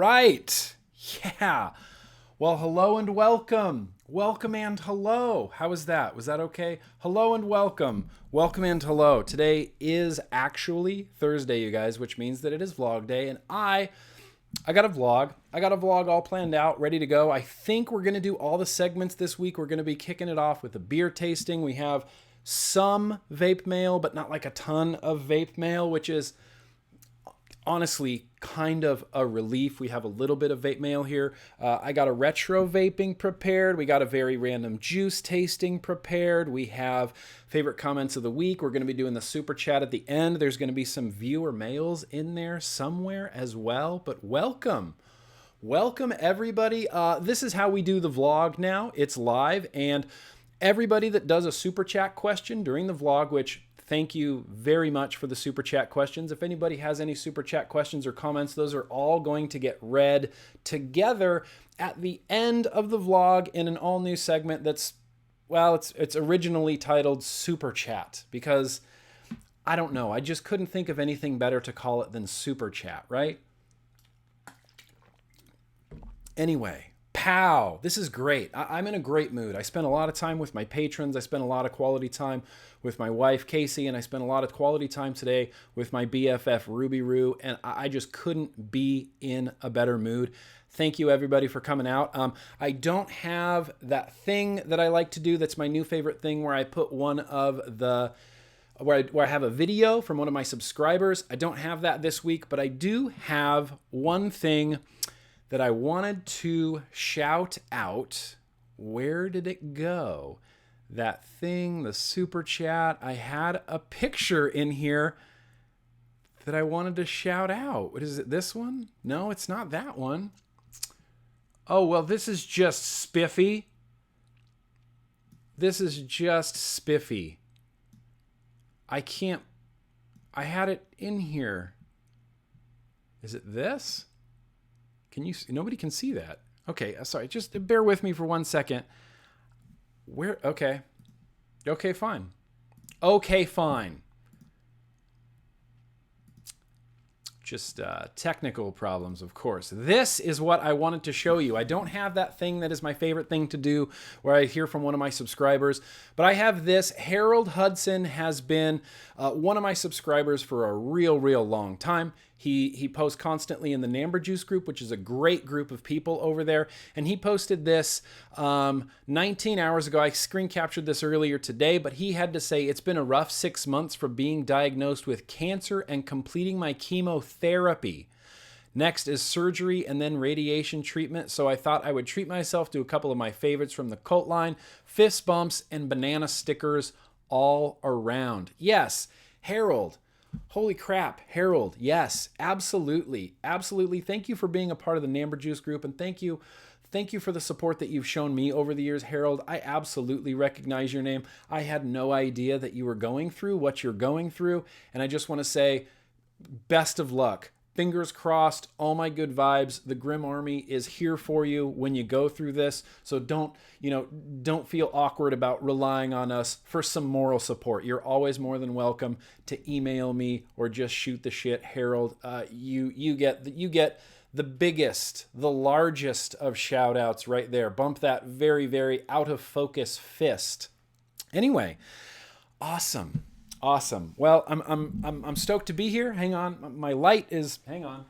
right. Yeah. Well, hello and welcome. Welcome and hello. How was that? Was that okay? Hello and welcome. Welcome and hello. Today is actually Thursday, you guys, which means that it is vlog day. And I got a vlog. I got a vlog all planned out, ready to go. I think we're going to do all the segments this week. We're going to be kicking it off with a beer tasting. We have some vape mail, but not like a ton of vape mail, which is honestly kind of a relief. We have a little bit of vape mail here. I got a retro vaping prepared. We got a very random juice tasting prepared. We have favorite comments of the week. We're going to be doing the super chat at the end. There's going to be some viewer mails in there somewhere as well, but welcome. Welcome everybody. This is how we do the vlog now. It's live, and everybody that does a super chat question during the vlog, which thank you very much for the super chat questions. If anybody has any super chat questions or comments, those are all going to get read together at the end of the vlog in an all new segment that's, well, it's originally titled Super Chat because I don't know. I just couldn't think of anything better to call it than Super Chat, right? Anyway. Pow! This is great. I'm in a great mood. I spent a lot of time with my patrons. I spent a lot of quality time with my wife, Casey, and I spent a lot of quality time today with my BFF, Ruby Roo, and I just couldn't be in a better mood. Thank you, everybody, for coming out. I don't have that thing that I like to do that's my new favorite thing where I put one of the... Where I have a video from one of my subscribers. I don't have that this week, but I do have one thing that I wanted to shout out. Where did it go? That thing, the super chat. I had a picture in here that I wanted to shout out. What is it? This one? No, it's not that one. Oh, well, this is just spiffy. This is just spiffy. I had it in here. Is it this? Can you see? Nobody can see that. Okay, sorry. Just bear with me for 1 second. Where? Okay. Okay, fine. Okay, fine. Just technical problems, of course. This is what I wanted to show you. I don't have that thing that is my favorite thing to do where I hear from one of my subscribers, but I have this. Harold Hudson has been one of my subscribers for a real long time. He posts constantly in the Namber Juice group, which is a great group of people over there. And he posted this 19 hours ago. I screen captured this earlier today, but he had to say, it's been a rough 6 months for being diagnosed with cancer and completing my chemotherapy. Next is surgery and then radiation treatment. So I thought I would treat myself to a couple of my favorites from the cult line, fist bumps and banana stickers all around. Yes, Harold. Holy crap, Harold. Yes, absolutely. Absolutely. Thank you for being a part of the Namber Juice group, and thank you for the support that you've shown me over the years, Harold. I absolutely recognize your name. I had no idea that you were going through what you're going through, and I just want to say best of luck. Fingers crossed, all my good vibes. The Grim Army is here for you when you go through this. So don't feel awkward about relying on us for some moral support. You're always more than welcome to email me or just shoot the shit, Harold. You get the biggest, the largest of shout outs right there. Bump that very out of focus fist. Anyway, awesome. Awesome. Well, I'm stoked to be here. Hang on. My light is... Hang on.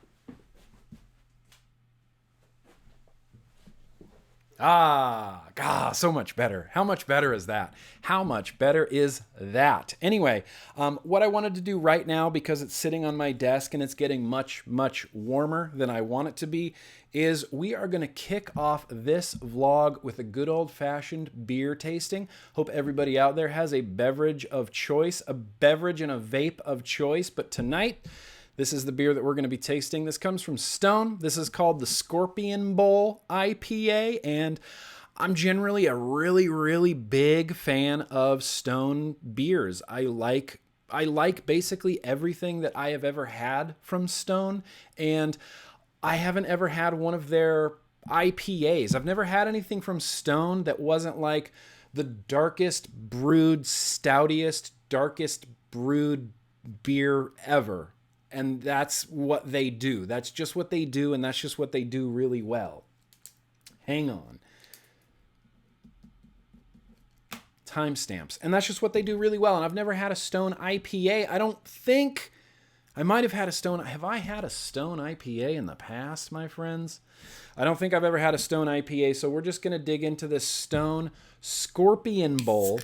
So much better. How much better is that? How much better is that? Anyway, what I wanted to do right now, because it's sitting on my desk and it's getting much warmer than I want it to be, is we are going to kick off this vlog with a good old-fashioned beer tasting. Hope everybody out there has a beverage of choice, a beverage and a vape of choice. But tonight, this is the beer that we're going to be tasting. This comes from Stone. This is called the Scorpion Bowl IPA, and I'm generally a really big fan of Stone beers. I like basically everything that I have ever had from Stone, and I haven't ever had one of their IPAs. I've never had anything from Stone that wasn't like the darkest brewed, stoutiest, darkest brewed beer ever. And that's what they do. That's just what they do, and that's just what they do really well. Hang on. Timestamps. And that's just what they do really well. And I've never had a Stone IPA. I don't think... I might have had a Stone... Have I had a Stone IPA in the past, my friends? I don't think I've ever had a Stone IPA, so we're just going to dig into this Stone Scorpion Bowl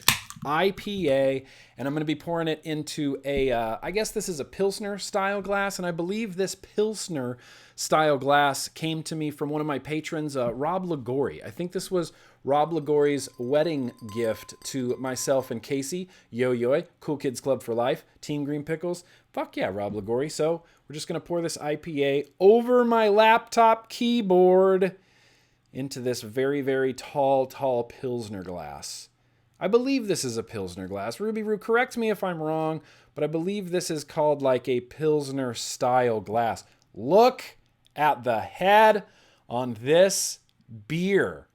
IPA, and I'm going to be pouring it into a, I guess this is a Pilsner style glass, and I believe this Pilsner style glass came to me from one of my patrons, Rob Ligori. I think this was Rob Ligori's wedding gift to myself and Casey, Yo-Yoy, Cool Kids Club for Life, Team Green Pickles. Fuck yeah, Rob Ligori. So we're just going to pour this IPA over my laptop keyboard into this very, very tall Pilsner glass. I believe this is a Pilsner glass. Ruby Roo, correct me if I'm wrong, but I believe this is called like a Pilsner style glass. Look at the head on this beer.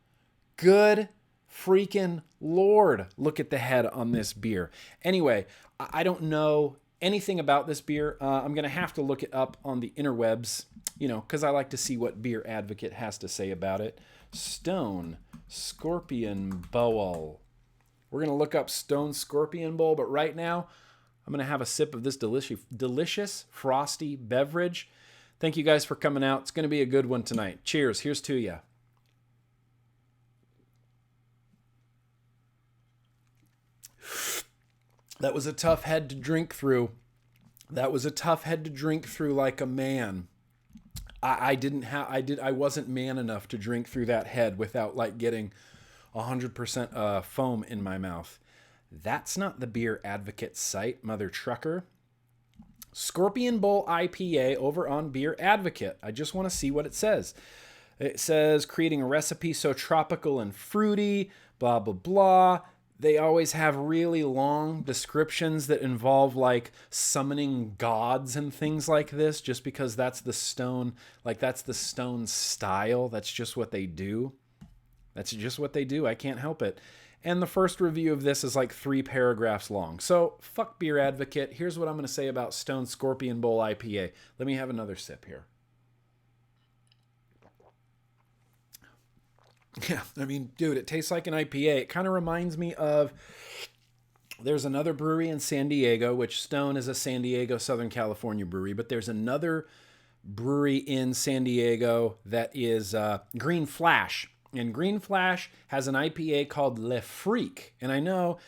Good freaking Lord. Look at the head on this beer. Anyway, I don't know anything about this beer. I'm going to have to look it up on the interwebs, you know, because I like to see what Beer Advocate has to say about it. Stone Scorpion Bowl. We're going to look up Stone Scorpion Bowl, but right now I'm going to have a sip of this delicious frosty beverage. Thank you guys for coming out. It's going to be a good one tonight. Cheers. Here's to ya. That was a tough head to drink through. That was a tough head to drink through like a man. I wasn't man enough to drink through that head without like getting 100% foam in my mouth. That's not the Beer Advocate site, mother trucker. Scorpion Bowl IPA over on Beer Advocate. I just want to see what it says. It says creating a recipe so tropical and fruity, blah, blah, blah. They always have really long descriptions that involve like summoning gods and things like this, just because that's the Stone, like that's the Stone style. That's just what they do. That's just what they do. I can't help it. And the first review of this is like 3 paragraphs long. So fuck Beer Advocate. Here's what I'm going to say about Stone Scorpion Bowl IPA. Let me have another sip here. Yeah, I mean, dude, it tastes like an IPA. It kind of reminds me of, there's another brewery in San Diego, which Stone is a San Diego, Southern California brewery, but there's another brewery in San Diego that is Green Flash. And Green Flash has an IPA called Le Freak. And I know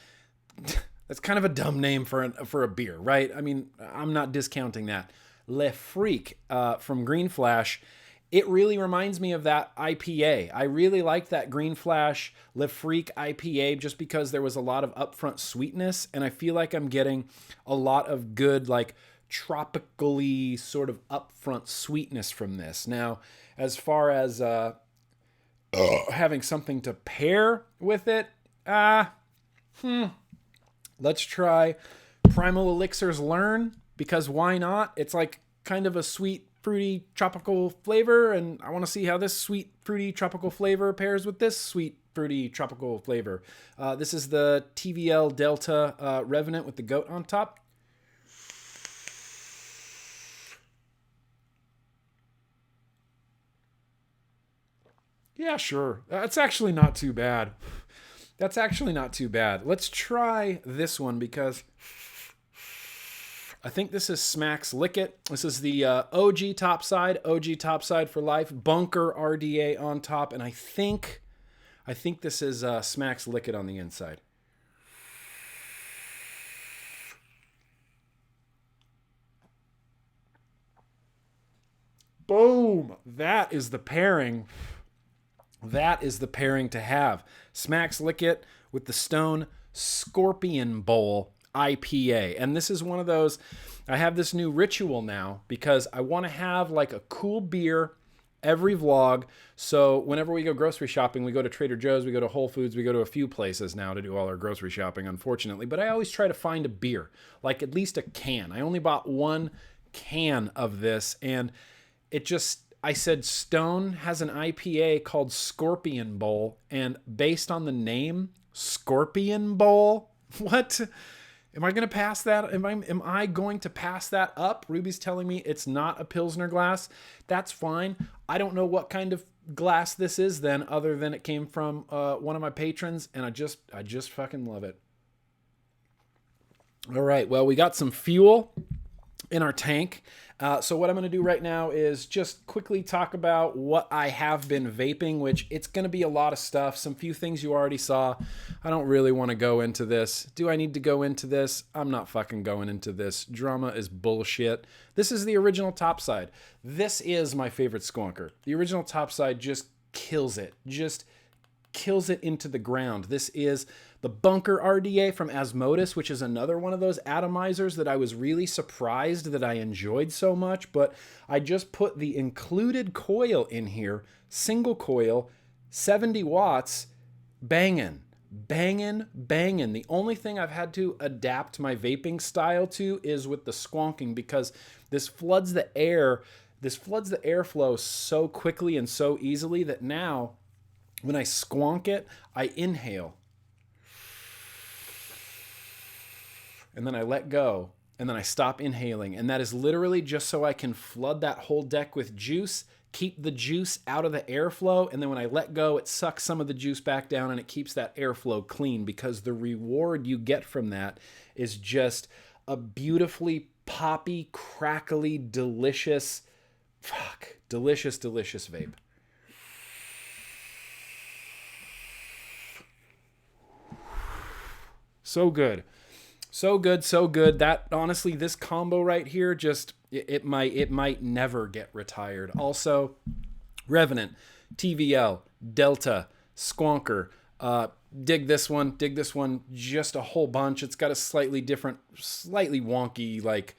that's kind of a dumb name for a beer, right? I mean, I'm not discounting that. Le Freak from Green Flash. It really reminds me of that IPA. I really like that Green Flash Le Freak IPA just because there was a lot of upfront sweetness, and I feel like I'm getting a lot of good, like, tropically sort of upfront sweetness from this. Now, as far as having something to pair with it, let's try Primal Elixir's Learn, because why not? It's like kind of a sweet, fruity tropical flavor, and I want to see how this sweet fruity tropical flavor pairs with this sweet fruity tropical flavor. This is the TVL Delta Revenant with the goat on top. Yeah, sure. That's actually not too bad. That's actually not too bad. Let's try this one because I think this is Smack's Lick It. This is the OG topside for life, Bunker RDA on top, and I think this is Smack's Lick It on the inside. Boom! That is the pairing. That is the pairing to have. Smack's Lick It with the Stone Scorpion Bowl IPA. And this is one of those, I have this new ritual now because I want to have like a cool beer every vlog. So whenever we go grocery shopping, we go to Trader Joe's, we go to Whole Foods, we go to a few places now to do all our grocery shopping, unfortunately. But I always try to find a beer, like at least a can. I only bought 1 can of this, and it just, I said Stone has an IPA called Scorpion Bowl, and based on the name, Scorpion Bowl, what? Am I going to pass that? Am I going to pass that up? Ruby's telling me it's not a Pilsner glass. That's fine. I don't know what kind of glass this is then, other than it came from one of my patrons, and I just fucking love it. All right, well, we got some fuel in our tank. So what I'm going to do right now is just quickly talk about what I have been vaping, which it's going to be a lot of stuff. Some few things you already saw. I don't really want to go into this. Do I need to go into this? I'm not fucking going into this. Drama is bullshit. This is the original Topside. This is my favorite squonker. The original Topside just kills it. Just kills it into the ground. This is the Bunker RDA from Asmodus, which is another one of those atomizers that I was really surprised that I enjoyed so much, but I just put the included coil in here, single coil, 70 watts, banging. The only thing I've had to adapt my vaping style to is with the squonking, because this floods the airflow so quickly and so easily that now when I squonk it, I inhale. And then I let go, and then I stop inhaling. And that is literally just so I can flood that whole deck with juice, keep the juice out of the airflow, and then when I let go, it sucks some of the juice back down and it keeps that airflow clean, because the reward you get from that is just a beautifully poppy, crackly, delicious vape. So good. So good. That, honestly, this combo right here, just, it might never get retired. Also, Revenant, TVL, Delta, Squonker, dig this one just a whole bunch. It's got a slightly different, slightly wonky, like,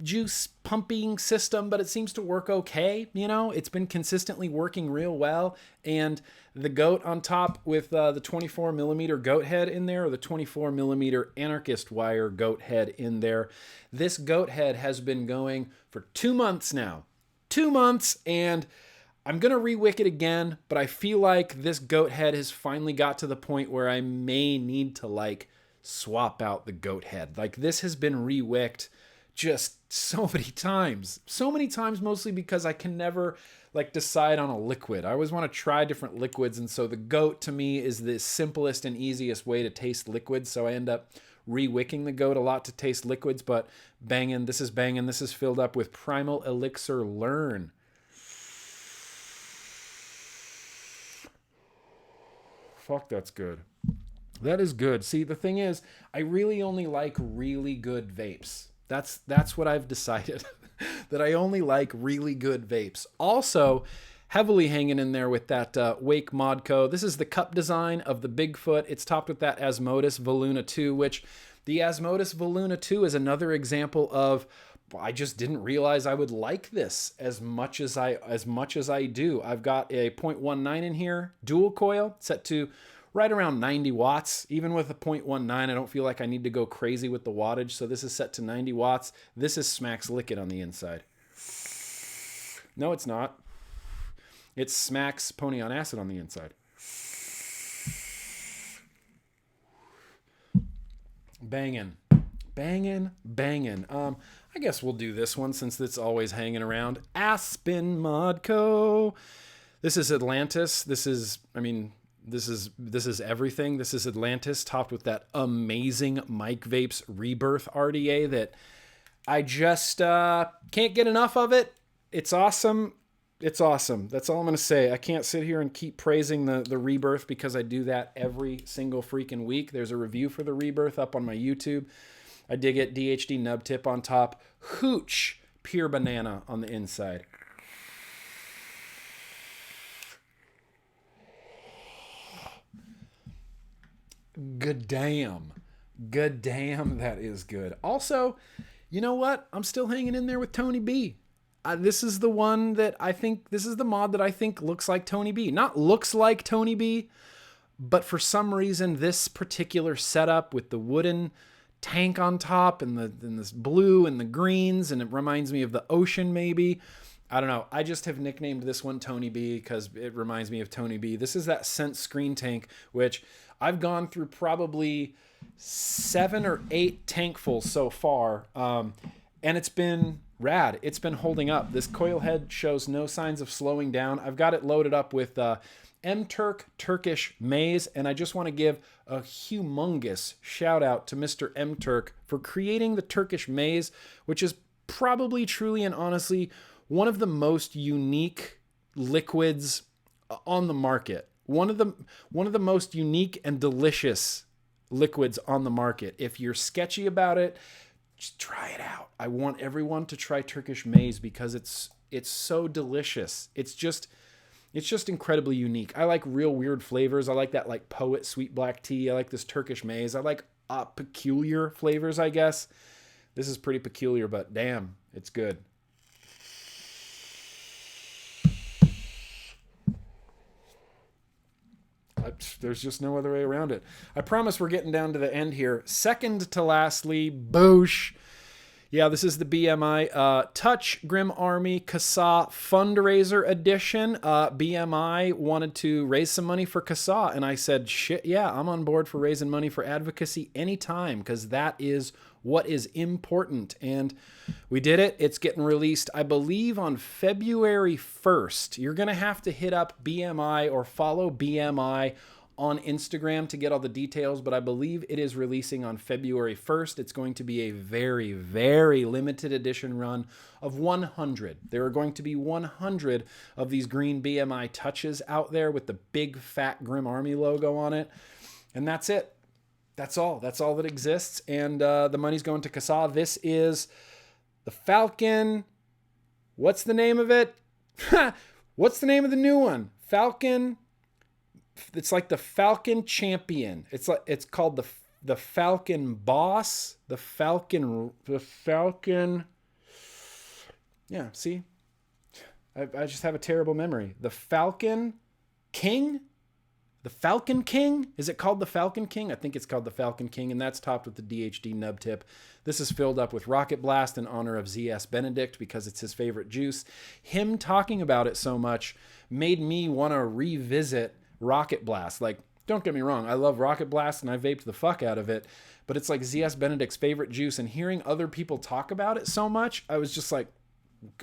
juice pumping system, but it seems to work okay. You know, it's been consistently working real well. And the goat on top with the 24 millimeter goat head in there, or the 24 millimeter anarchist wire goat head in there. This goat head has been going for 2 months now. 2 months, and I'm going to re-wick it again, but I feel like this goat head has finally got to the point where I may need to, like, swap out the goat head. Like, this has been re-wicked just so many times, mostly because I can never, like, decide on a liquid. I always want to try different liquids, and so the goat to me is the simplest and easiest way to taste liquids, so I end up re-wicking the goat a lot to taste liquids. But banging. This is filled up with Primal Elixir Learn. Fuck, that's good. That is good. See, the thing is, I really only like really good vapes. That's what I've decided, that I only like really good vapes. Also, heavily hanging in there with that Wake Modco. This is the cup design of the Bigfoot. It's topped with that Asmodus Voluna 2, which the Asmodus Voluna 2 is another example of, I just didn't realize I would like this as much as I do. I've got a 0.19 in here, dual coil, set to right around 90 watts. Even with a 0.19, I don't feel like I need to go crazy with the wattage. So this is set to 90 watts. This is Smack's Lick It on the inside. No, it's not. It's Smack's Pony on Acid on the inside. Banging. I guess we'll do this one since it's always hanging around. Aspen Modco. This is Atlantis. This is everything. This is Atlantis topped with that amazing Mike Vapes Rebirth RDA that I just can't get enough of it. It's awesome. That's all I'm going to say. I can't sit here and keep praising the Rebirth because I do that every single freaking week. There's a review for the Rebirth up on my YouTube. I dig it. DHD nub tip on top. Hooch pure banana on the inside. Good damn, that is good. Also, you know what? I'm still hanging in there with Tony B. This is the one that I think, this is the mod that I think looks like Tony B. Not looks like Tony B, but for some reason, this particular setup with the wooden tank on top and this blue and the greens, and it reminds me of the ocean maybe. I don't know. I just have nicknamed this one Tony B because it reminds me of Tony B. This is that Scent Screen Tank, which I've gone through probably 7 or 8 tankfuls so far, and it's been rad. It's been holding up. This coil head shows no signs of slowing down. I've got it loaded up with M-Turk Turkish Maize, and I just want to give a humongous shout out to Mr. M-Turk for creating the Turkish Maize, which is probably, truly, and honestly one of the most unique liquids on the market. One of the most unique and delicious liquids on the market. If you're sketchy about it, just try it out. I want everyone to try Turkish Maize because it's so delicious. It's just incredibly unique. I like real weird flavors. I like that like Poet sweet black tea. I like this Turkish Maize. I like peculiar flavors, I guess. This is pretty peculiar, but damn, it's good. There's just no other way around it. I promise we're getting down to the end here. Second to lastly, boosh. Yeah, this is the BMI Touch Grim Army CASA fundraiser edition. BMI wanted to raise some money for CASA, and I said, shit, yeah, I'm on board for raising money for advocacy anytime, because that is what is important. And we did it. It's getting released, I believe, on February 1st. You're going to have to hit up BMI or follow BMI on Instagram to get all the details, but I believe it is releasing on February 1st. It's going to be a very, very limited edition run of 100. There are going to be 100 of these green BMI touches out there with the big fat Grim Army logo on it. And that's it. That's all. That's all that exists. And the money's going to CASA. This is the Falcon. What's the name of it? What's the name of the new one? Falcon. It's like the Falcon Champion. It's called the Falcon Boss, the Falcon. Yeah, see, I just have a terrible memory. The Falcon King, the Falcon King. Is it called the Falcon King? I think it's called the Falcon King, and that's topped with the DHD nub tip. This is filled up with Rocket Blast in honor of ZS Benedict because it's his favorite juice. Him talking about it so much made me want to revisit Rocket Blast. Like, don't get me wrong, I love Rocket Blast and I vaped the fuck out of it, but it's like ZS Benedict's favorite juice, and hearing other people talk about it so much, I was just like,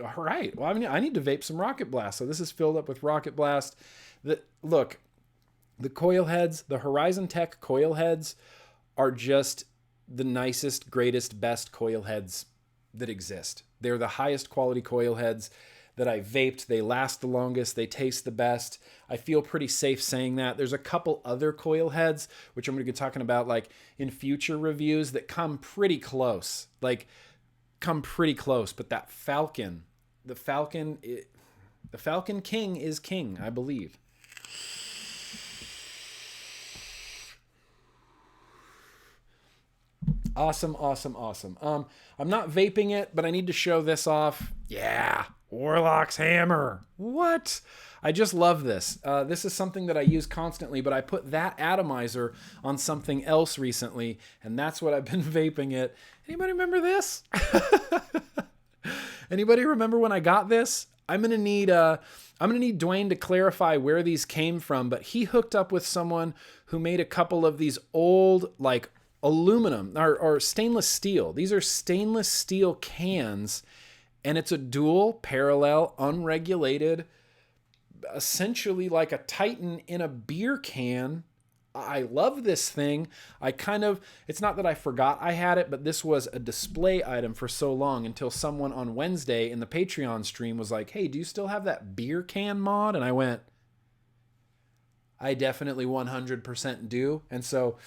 all right, well, I mean, I need to vape some Rocket Blast. So this is filled up with Rocket Blast. Look, the coil heads, the Horizon Tech coil heads are just the nicest, greatest, best coil heads that exist. They're the highest quality coil heads that I vaped. They last the longest. They taste the best. I feel pretty safe saying that. There's a couple other coil heads, which I'm going to be talking about like in future reviews, that come pretty close. But that Falcon, the Falcon King is king, I believe. Awesome, awesome, awesome. I'm not vaping it, but I need to show this off. Yeah, Warlock's Hammer. What? I just love this. This is something that I use constantly, but I put that atomizer on something else recently, and that's what I've been vaping it. Anybody remember this? Anybody remember when I got this? I'm gonna need Dwayne to clarify where these came from, but he hooked up with someone who made a couple of these old, like, aluminum or stainless steel. These are stainless steel cans, and it's a dual parallel unregulated, essentially like a Titan in a beer can. I love this thing. It's not that I forgot I had it, but this was a display item for so long until someone on Wednesday in the Patreon stream was like, hey, do you still have that beer can mod? And I went, I definitely 100% do. And so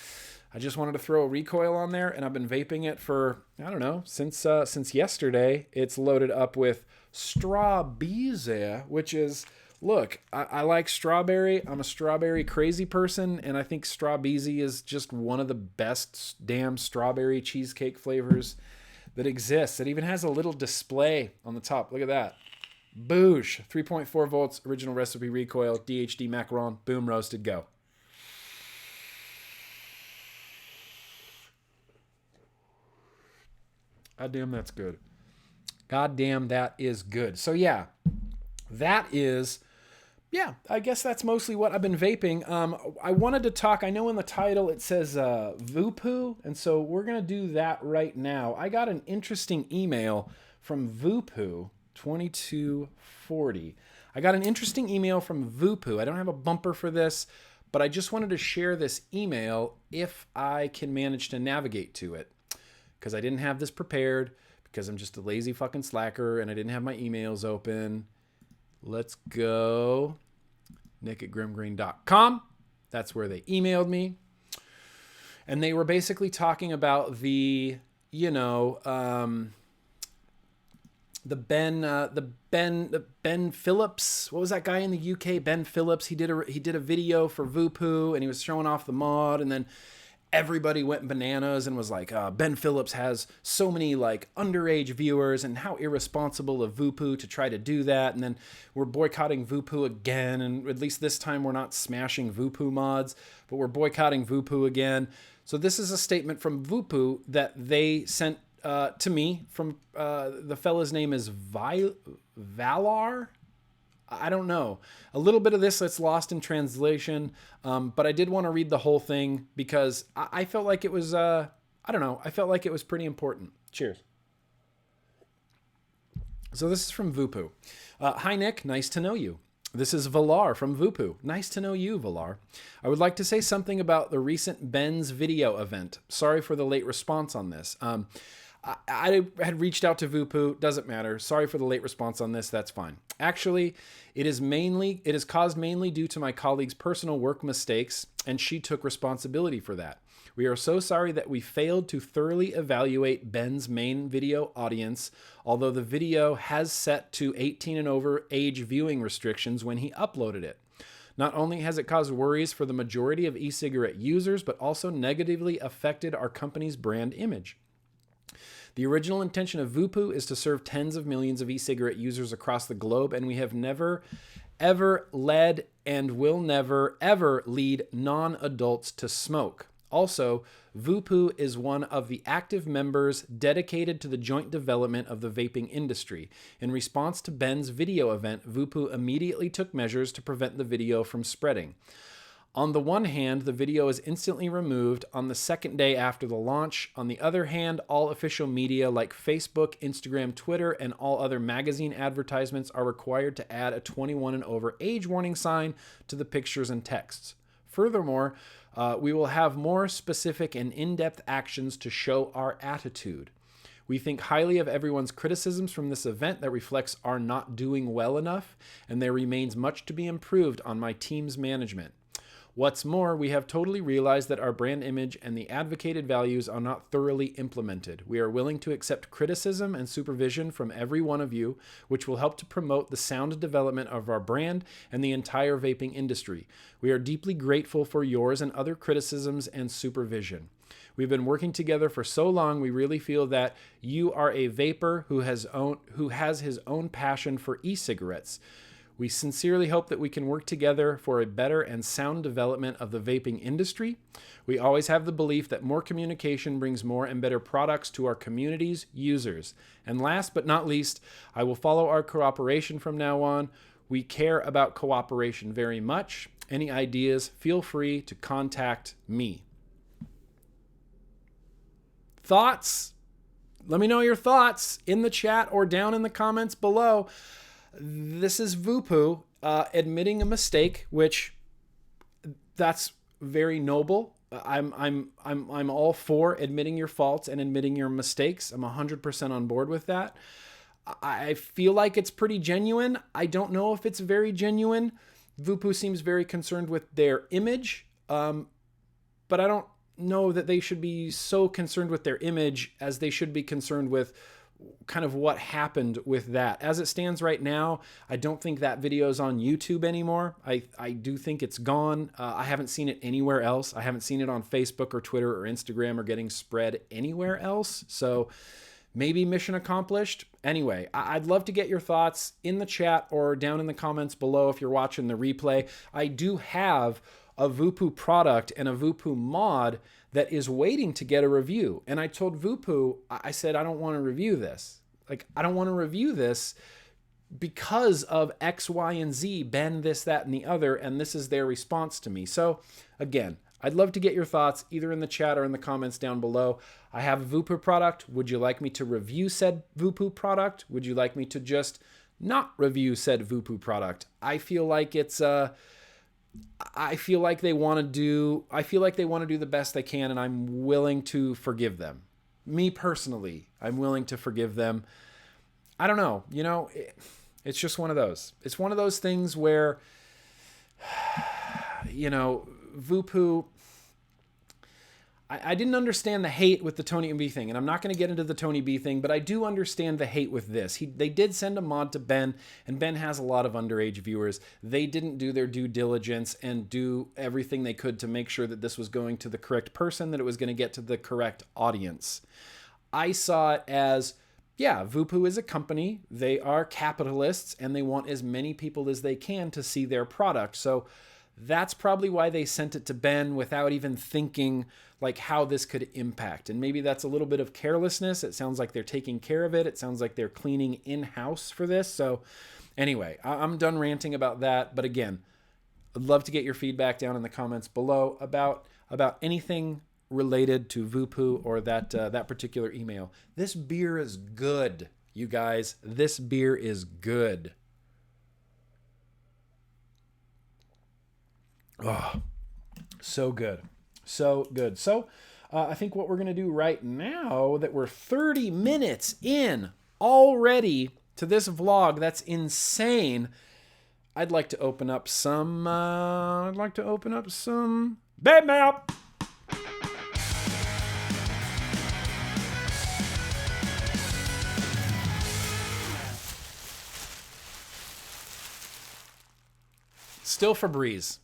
I just wanted to throw a recoil on there, and I've been vaping it for, I don't know, since yesterday. It's loaded up with Strawbeeze, which is, look, I like strawberry. I'm a strawberry crazy person, and I think Strawbeeze is just one of the best damn strawberry cheesecake flavors that exists. It even has a little display on the top. Look at that. Boosh. 3.4 volts, original recipe recoil, DHD macaron, boom, roasted, go. God damn, that's good. God damn, that is good. So yeah, that is, yeah, I guess that's mostly what I've been vaping. I wanted to talk, I know in the title it says Voopoo, and so we're going to do that right now. I got an interesting email from Voopoo 2240. I got an interesting email from Voopoo. I don't have a bumper for this, but I just wanted to share this email if I can manage to navigate to it, because I didn't have this prepared, because I'm just a lazy fucking slacker and I didn't have my emails open. Let's go. nick@grimgreen.com. That's where they emailed me. And they were basically talking about the, you know, the Ben Phillips. What was that guy in the UK? Ben Phillips. He did a video for Voopoo and he was showing off the mod, and then everybody went bananas and was like, Ben Phillips has so many like underage viewers, and how irresponsible of Voopoo to try to do that. And then we're boycotting Voopoo again, and at least this time we're not smashing Voopoo mods, but we're boycotting Voopoo again. So this is a statement from Voopoo that they sent to me from the fella's name is Valar. I don't know. A little bit of this that's lost in translation, but I did want to read the whole thing because I felt like it was, I don't know, I felt like it was pretty important. Cheers. So this is from Voopoo. Hi, Nick. Nice to know you. This is Valar from Voopoo. Nice to know you, Valar. I would like to say something about the recent Ben's video event. Sorry for the late response on this. I had reached out to Voopoo. Doesn't matter. Sorry for the late response on this. That's fine. Actually, it is caused mainly due to my colleague's personal work mistakes, and she took responsibility for that. We are so sorry that we failed to thoroughly evaluate Ben's main video audience, although the video has set to 18 and over age viewing restrictions when he uploaded it. Not only has it caused worries for the majority of e-cigarette users, but also negatively affected our company's brand image. The original intention of Voopoo is to serve tens of millions of e-cigarette users across the globe, and we have never, ever led and will never, ever lead non-adults to smoke. Also, Voopoo is one of the active members dedicated to the joint development of the vaping industry. In response to Ben's video event, Voopoo immediately took measures to prevent the video from spreading. On the one hand, the video is instantly removed on the second day after the launch. On the other hand, all official media like Facebook, Instagram, Twitter, and all other magazine advertisements are required to add a 21 and over age warning sign to the pictures and texts. Furthermore, we will have more specific and in-depth actions to show our attitude. We think highly of everyone's criticisms from this event that reflects our not doing well enough, and there remains much to be improved on my team's management. What's more, we have totally realized that our brand image and the advocated values are not thoroughly implemented. We are willing to accept criticism and supervision from every one of you, which will help to promote the sound development of our brand and the entire vaping industry. We are deeply grateful for yours and other criticisms and supervision. We've been working together for so long, we really feel that you are a vapor who has his own passion for e-cigarettes. We sincerely hope that we can work together for a better and sound development of the vaping industry. We always have the belief that more communication brings more and better products to our community's users. And last but not least, I will follow our cooperation from now on. We care about cooperation very much. Any ideas, feel free to contact me. Thoughts? Let me know your thoughts in the chat or down in the comments below. This is Voopoo admitting a mistake, which that's very noble. I'm all for admitting your faults and admitting your mistakes. I'm 100% on board with that. I feel like it's pretty genuine. I don't know if it's very genuine. Voopoo seems very concerned with their image, but I don't know that they should be so concerned with their image as they should be concerned with kind of what happened with that. As it stands right now, I don't think that video is on YouTube anymore. I do think it's gone. I haven't seen it anywhere else. I haven't seen it on Facebook or Twitter or Instagram or getting spread anywhere else. So maybe mission accomplished. Anyway, I'd love to get your thoughts in the chat or down in the comments below if you're watching the replay. I do have a Voopoo product and a Voopoo mod that is waiting to get a review. And I told Voopoo, I said, I don't want to review this. Like, I don't want to review this because of X, Y, and Z, Ben, this, that, and the other, and this is their response to me. So again, I'd love to get your thoughts either in the chat or in the comments down below. I have a Voopoo product. Would you like me to review said Voopoo product? Would you like me to just not review said Voopoo product? I feel like it's I feel like they want to do the best they can, and I'm willing to forgive them. Me personally, I'm willing to forgive them. I don't know, you know, it's just one of those. It's one of those things where, you know, Voopoo, I didn't understand the hate with the Tony B thing, and I'm not going to get into the Tony B thing, but I do understand the hate with this. They did send a mod to Ben, and Ben has a lot of underage viewers. They didn't do their due diligence and do everything they could to make sure that this was going to the correct person, that it was going to get to the correct audience. I saw it as, yeah, Voopoo is a company. They are capitalists, and they want as many people as they can to see their product. So that's probably why they sent it to Ben without even thinking like how this could impact. And maybe that's a little bit of carelessness. It sounds like they're taking care of it. It sounds like they're cleaning in-house for this. So anyway, I'm done ranting about that. But again, I'd love to get your feedback down in the comments below about anything related to Voopoo or that particular email. This beer is good, you guys. This beer is good. Oh, so good. So good. So I think what we're going to do right now, that we're 30 minutes in already to this vlog, that's insane. I'd like to open up some Vape Mail. Still Febreze.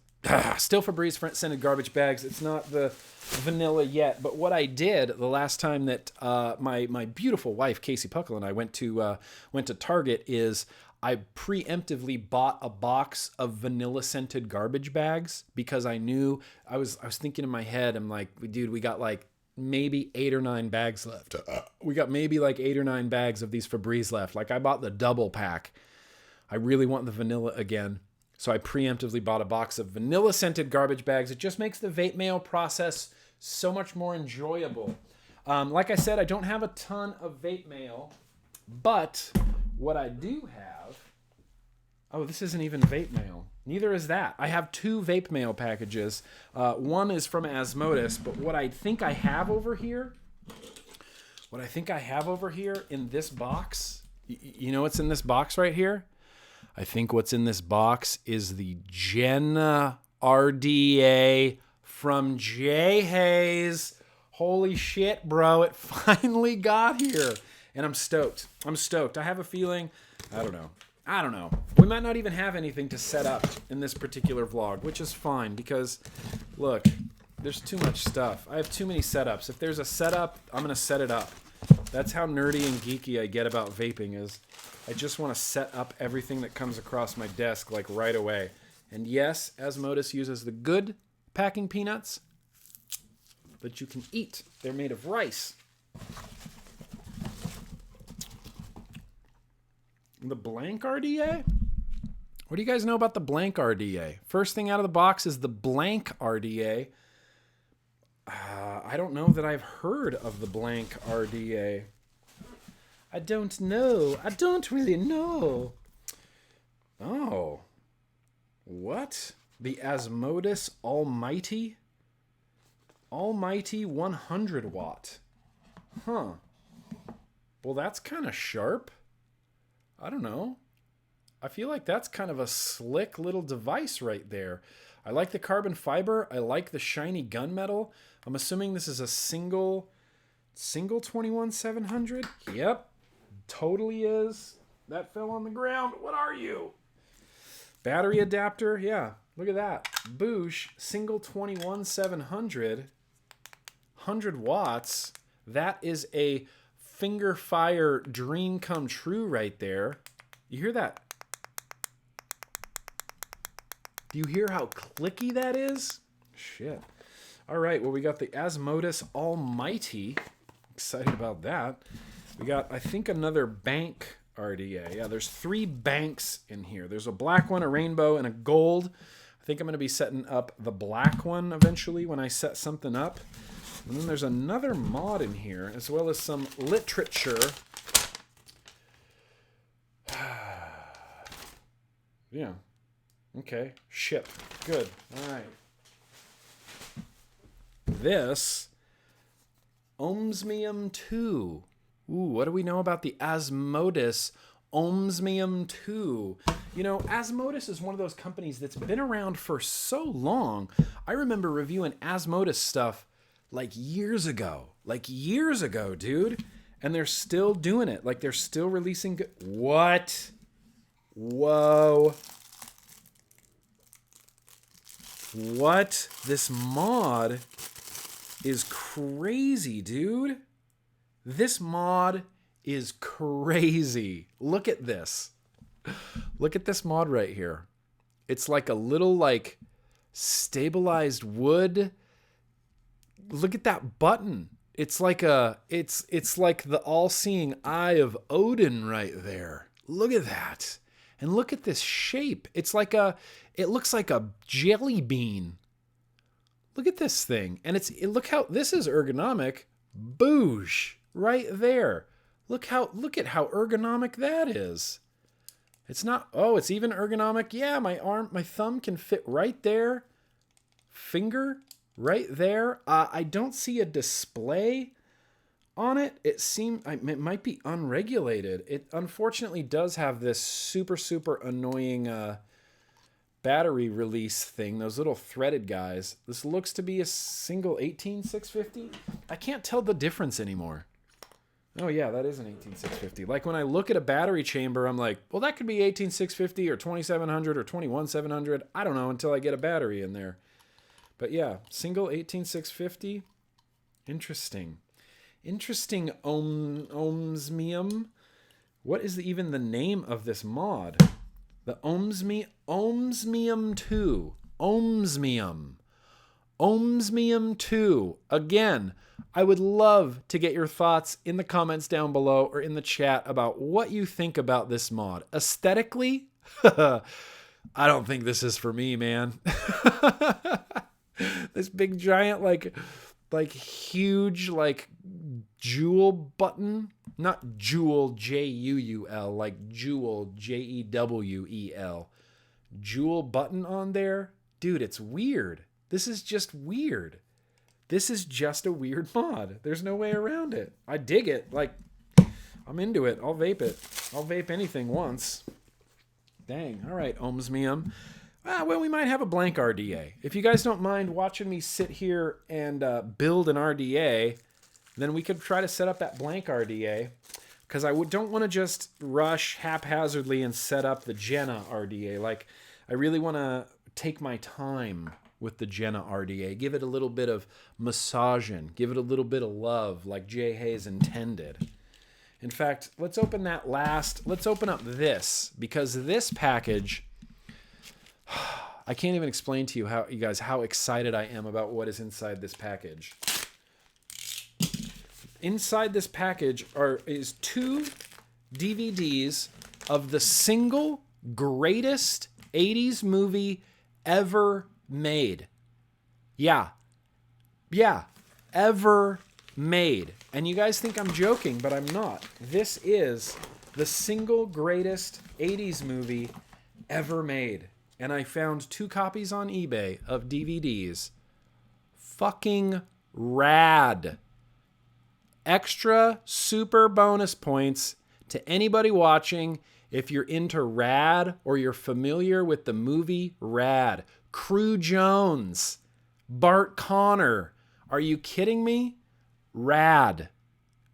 Still Febreze scented garbage bags. It's not the vanilla yet, but what I did the last time that my beautiful wife Casey Puckle and I went to Target is I preemptively bought a box of vanilla scented garbage bags because I knew I was thinking in my head, I'm like, dude, we got like maybe 8 or 9 bags left. We got maybe like 8 or 9 bags of these Febreze left. Like I bought the double pack. I really want the vanilla again. So I preemptively bought a box of vanilla scented garbage bags. It just makes the vape mail process so much more enjoyable. Like I said, I don't have a ton of vape mail, but what I do have, oh, this isn't even vape mail. Neither is that. I have 2 vape mail packages. One is from Asmodus, but what I think I have over here in this box, you know what's in this box right here? I think what's in this box is the Jenna RDA from J Hayes. Holy shit, bro. It finally got here. And I'm stoked. I have a feeling, I don't know. We might not even have anything to set up in this particular vlog, which is fine because, look, there's too much stuff. I have too many setups. If there's a setup, I'm going to set it up. That's how nerdy and geeky I get about vaping is I just want to set up everything that comes across my desk like right away. And yes, Asmodus uses the good packing peanuts that you can eat. They're made of rice. The blank RDA? What do you guys know about the blank RDA? First thing out of the box is the blank RDA. I don't know that I've heard of the blank RDA. I don't know. I don't really know. Oh. What? The Asmodus Almighty? Almighty 100 watt. Huh. Well, that's kind of sharp. I don't know. I feel like that's kind of a slick little device right there. I like the carbon fiber. I like the shiny gunmetal. I'm assuming this is a single 21700. Yep. Totally is. That fell on the ground. What are you? Battery adapter. Yeah. Look at that. Boosh. Single 21700. 100 watts. That is a finger fire dream come true right there. You hear that? Do you hear how clicky that is? Shit. All right. Well, we got the Asmodus Almighty. Excited about that. We got, I think, another bank RDA. Yeah, there's 3 banks in here. There's a black one, a rainbow, and a gold. I think I'm going to be setting up the black one eventually when I set something up. And then there's another mod in here, as well as some literature. Yeah. Okay. Ship. Good. All right. This Osmium 2. Ooh, what do we know about the Osmotis Osmium 2? You know, Osmotis is one of those companies that's been around for so long. I remember reviewing Osmotis stuff like years ago, dude. And they're still doing it. Like, they're still releasing good. What? Whoa. What? This mod is crazy, dude. This mod is crazy. Look at this. Look at this mod right here. It's like a little, like, stabilized wood. Look at that button. It's like it's like the all-seeing eye of Odin right there. Look at that. And look at this shape. It looks like a jelly bean. Look at this thing. And look how this is ergonomic. Boosh. Right there. Look at how ergonomic that is. It's not, oh, it's even ergonomic. Yeah, my thumb can fit right there. Finger right there. I don't see a display on it. It might be unregulated. It unfortunately does have this super, super annoying battery release thing, those little threaded guys. This looks to be a single 18650. I can't tell the difference anymore. Oh yeah, that is an 18650. Like when I look at a battery chamber, I'm like, well, that could be 18650 or 2700 or 21700. I don't know until I get a battery in there. But yeah, single 18650. Interesting. Interesting Osmium. What is even the name of this mod? The Osmium 2. Osmium. Osmium 2. Again, I would love to get your thoughts in the comments down below or in the chat about what you think about this mod. Aesthetically, I don't think this is for me, man. This big giant, like huge, like jewel button. Not jewel, J-U-U-L, like jewel, J-E-W-E-L. Jewel button on there. Dude, it's weird. This is just weird. This is just a weird mod. There's no way around it. I dig it. Like, I'm into it. I'll vape it. I'll vape anything once. Dang. All right, Osmium. Well, we might have a blank RDA. If you guys don't mind watching me sit here and build an RDA, then we could try to set up that blank RDA. Because I don't want to just rush haphazardly and set up the Jenna RDA. Like, I really want to take my time with the Jenna RDA. Give it a little bit of massaging. Give it a little bit of love like Jay Hayes intended. In fact, let's open that last. Let's open up this, because this package, I can't even explain to you how excited I am about what is inside this package. Inside this package is 2 DVDs of the single greatest 80s movie ever made. Yeah, ever made. And you guys think I'm joking, but I'm not. This is the single greatest 80s movie ever made. And I found 2 copies on eBay of DVDs. Fucking rad. Extra super bonus points to anybody watching if you're into Rad or you're familiar with the movie Rad. Crew Jones, Bart Connor. Are you kidding me? Rad.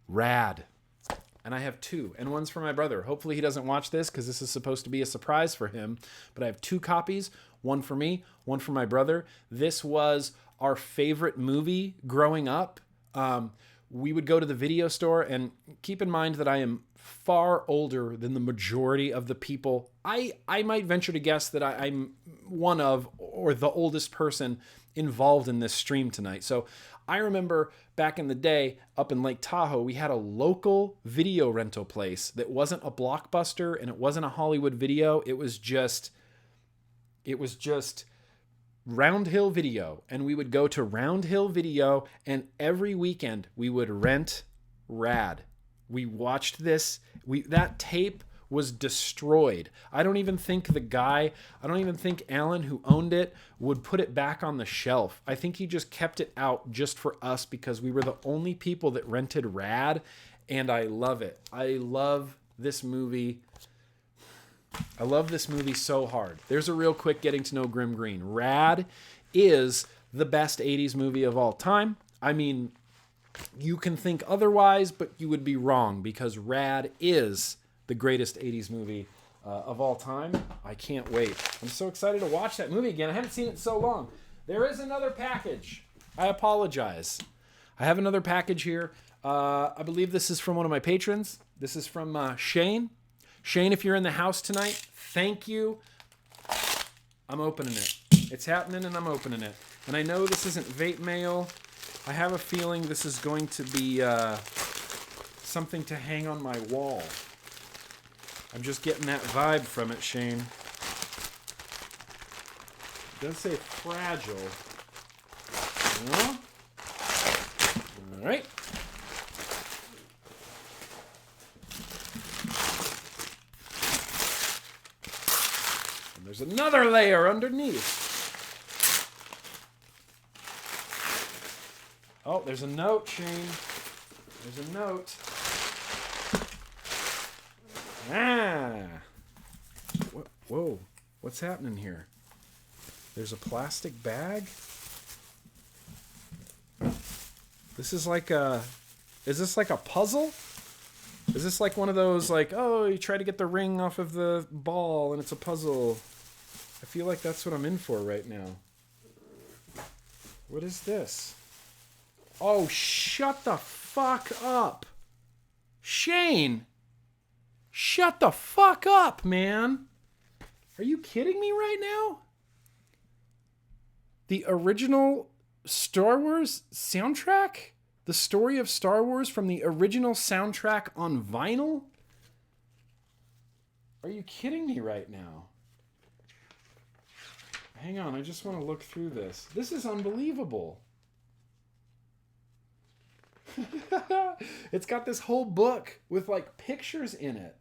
And I have 2, and one's for my brother. Hopefully he doesn't watch this because this is supposed to be a surprise for him. But I have 2 copies, one for me, one for my brother. This was our favorite movie growing up. We would go to the video store, and keep in mind that I am far older than the majority of the people. I might venture to guess that I'm one of, or the oldest person involved in this stream tonight. So I remember back in the day up in Lake Tahoe, we had a local video rental place that wasn't a Blockbuster and it wasn't a Hollywood Video. It was just Round Hill Video. And we would go to Round Hill Video, and every weekend we would rent Rad. We watched this. That tape was destroyed. I don't even think Alan, who owned it, would put it back on the shelf. I think he just kept it out just for us because we were the only people that rented Rad, and I love it. I love this movie so hard. There's a real quick getting to know Grim Green. Rad is the best 80s movie of all time. I mean, you can think otherwise, but you would be wrong because Rad is the greatest 80s movie of all time. I can't wait. I'm so excited to watch that movie again. I haven't seen it in so long. There is another package. I apologize. I have another package here. I believe this is from one of my patrons. This is from Shane. Shane, if you're in the house tonight, thank you. I'm opening it. It's happening and I'm opening it. And I know this isn't vape mail. I have a feeling this is going to be something to hang on my wall. I'm just getting that vibe from it, Shane. It does say fragile. Yeah. All right. And there's another layer underneath. Oh, there's a note, Shane. There's a note. Whoa. What's happening here? There's a plastic bag? This is like a... Is this like a puzzle? Is this like one of those, like, oh, you try to get the ring off of the ball and it's a puzzle? I feel like that's what I'm in for right now. What is this? Oh, shut the fuck up. Shane! Shut the fuck up, man. Are you kidding me right now? The original Star Wars soundtrack? The story of Star Wars from the original soundtrack on vinyl? Are you kidding me right now? Hang on, I just want to look through this. This is unbelievable. It's got this whole book with like pictures in it.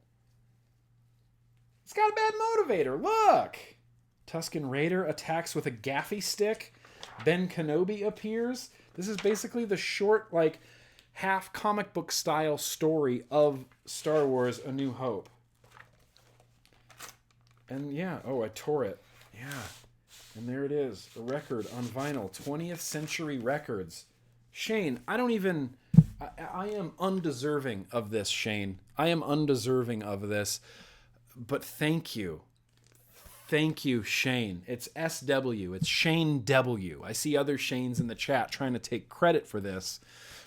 It's got a bad motivator. Look! Tusken Raider attacks with a gaffy stick. Ben Kenobi appears. This is basically the short, like, half comic book style story of Star Wars A New Hope. And yeah, oh, I tore it. Yeah. And there it is. A record on vinyl. 20th Century Records. Shane, I am undeserving of this, Shane. I am undeserving of this. But thank you. Thank you, Shane. It's SW. It's Shane W. I see other Shanes in the chat trying to take credit for this,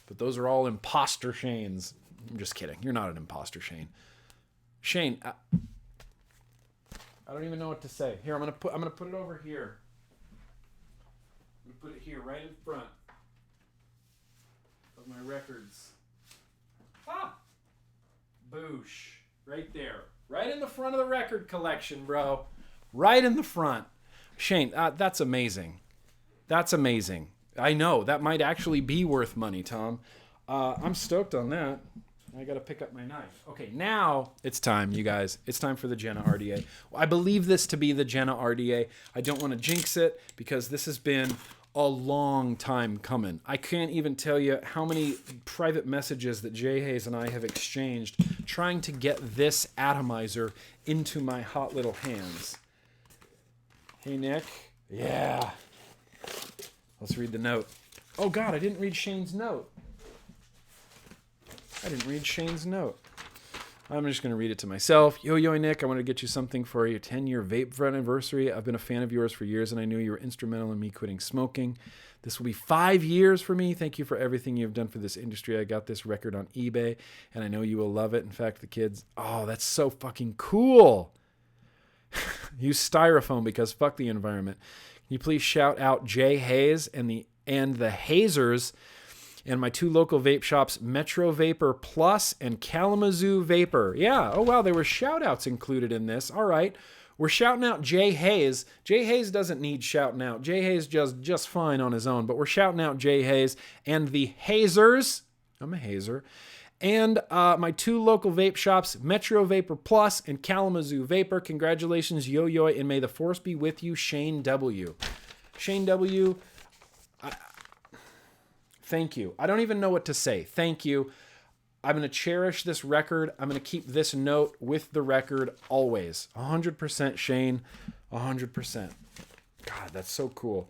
but those are all imposter Shanes. I'm just kidding. You're not an imposter, Shane. Shane, I don't even know what to say. Here, I'm gonna put it over here. I'm gonna put it here, right in front of my records. Ah, boosh, right there. Right in the front of the record collection, bro. Right in the front. Shane, that's amazing. That's amazing. I know, that might actually be worth money, Tom. I'm stoked on that. I gotta pick up my knife. Okay, now it's time, you guys. It's time for the Jenna RDA. I believe this to be the Jenna RDA. I don't want to jinx it because this has been a long time coming. I can't even tell you how many private messages that Jay Hayes and I have exchanged trying to get this atomizer into my hot little hands. Hey, Nick. Yeah. Let's read the note. Oh, God, I didn't read Shane's note. I'm just going to read it to myself. Yo, Nick, I wanted to get you something for your 10-year vape anniversary. I've been a fan of yours for years, and I knew you were instrumental in me quitting smoking. This will be 5 years for me. Thank you for everything you've done for this industry. I got this record on eBay, and I know you will love it. In fact, the kids, oh, that's so fucking cool. Use styrofoam because fuck the environment. Can you please shout out Jay Hayes and the Hazers and my 2 local vape shops, Metro Vapor Plus and Kalamazoo Vapor. Yeah, oh wow, there were shout outs included in this. All right, we're shouting out Jay Hayes. Jay Hayes doesn't need shouting out. Jay Hayes just fine on his own, but we're shouting out Jay Hayes and the Hazers. I'm a hazer. And my 2 local vape shops, Metro Vapor Plus and Kalamazoo Vapor. Congratulations, yo, and may the force be with you, Shane W. Shane W., thank you. I don't even know what to say. Thank you. I'm going to cherish this record. I'm going to keep this note with the record always. 100% Shane. 100%. God, that's so cool.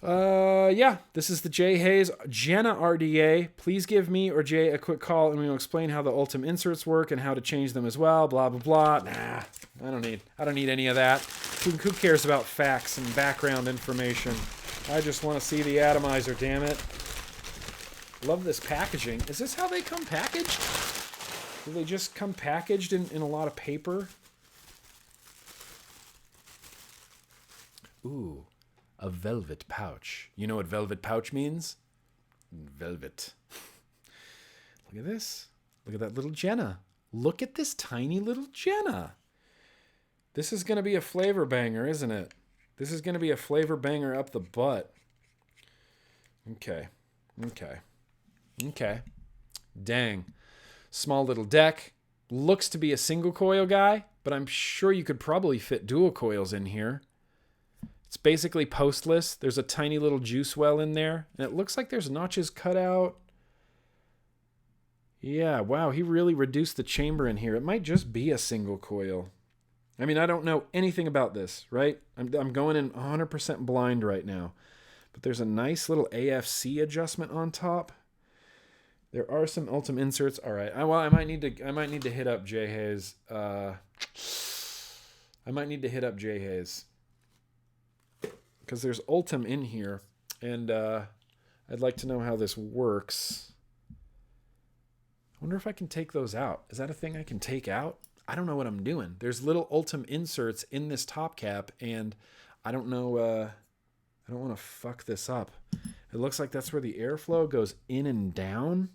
Yeah, this is the Jay Hayes. Jenna RDA. Please give me or Jay a quick call and we'll explain how the Ultim inserts work and how to change them as well. Blah, blah, blah. Nah, I don't need any of that. Who cares about facts and background information? I just want to see the atomizer, damn it. Love this packaging. Is this how they come packaged? Do they just come packaged in a lot of paper? Ooh, a velvet pouch. You know what velvet pouch means? Velvet. Look at this. Look at that little Jenna. Look at this tiny little Jenna. This is going to be a flavor banger, isn't it? This is going to be a flavor banger up the butt. Okay. Dang. Small little deck. Looks to be a single coil guy, but I'm sure you could probably fit dual coils in here. It's basically postless. There's a tiny little juice well in there, and it looks like there's notches cut out. Yeah, wow, he really reduced the chamber in here. It might just be a single coil. I mean, I don't know anything about this, right? I'm going in 100% blind right now. But there's a nice little AFC adjustment on top. There are some Ultim inserts. All right. Well, I might need to hit up Jay Hayes. Because there's Ultim in here, and I'd like to know how this works. I wonder if I can take those out. Is that a thing I can take out? I don't know what I'm doing. There's little Ultim inserts in this top cap, and I don't know. I don't want to fuck this up. It looks like that's where the airflow goes in and down.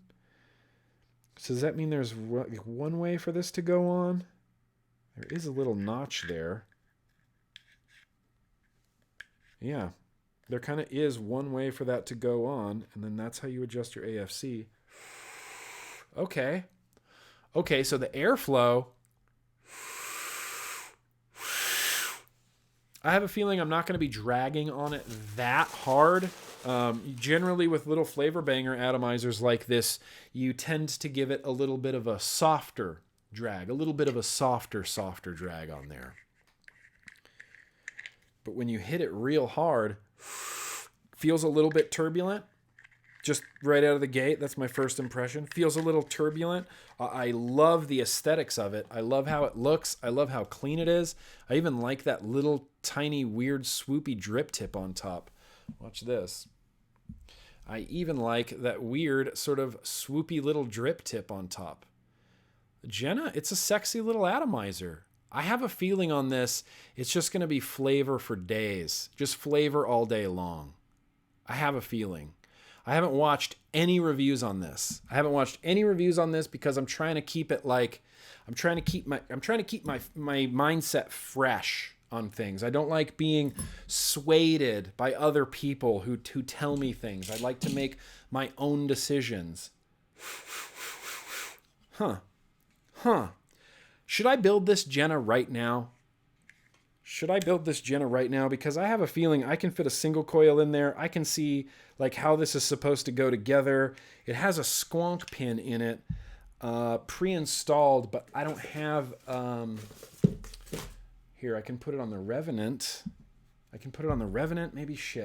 So does that mean there's one way for this to go on? There is a little notch there. Yeah, there kind of is one way for that to go on, and then that's how you adjust your AFC. Okay, so the airflow... I have a feeling I'm not going to be dragging on it that hard. Generally, with little flavor banger atomizers like this, you tend to give it a little bit of a softer drag, a little bit of a softer drag on there. But when you hit it real hard, feels a little bit turbulent. Just right out of the gate, that's my first impression. Feels a little turbulent. I love the aesthetics of it. I love how it looks. I love how clean it is. I even like that little tiny weird swoopy drip tip on top. Watch this. I even like that weird sort of swoopy little drip tip on top. Jenna, it's a sexy little atomizer. I have a feeling on this, it's just going to be flavor for days. Just flavor all day long. I have a feeling. I haven't watched any reviews on this. Because I'm trying to keep it like I'm trying to keep my mindset fresh on things. I don't like being swayed by other people who tell me things. I like to make my own decisions. Huh. Should I build this Jenna right now? Because I have a feeling I can fit a single coil in there. I can see like how this is supposed to go together. It has a squonk pin in it, pre-installed, but I don't have... Here, I can put it on the Revenant.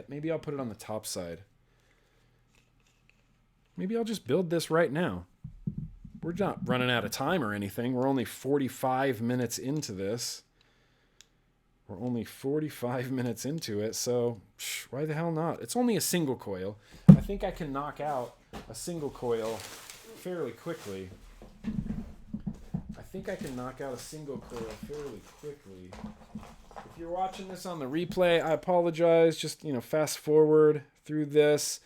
Maybe I'll put it on the top side. Maybe I'll just build this right now. We're not running out of time or anything. We're only 45 minutes into this. We're only 45 minutes into it, so why the hell not? It's only a single coil. I think I can knock out a single coil fairly quickly. If you're watching this on the replay, I apologize. Just, fast forward through this.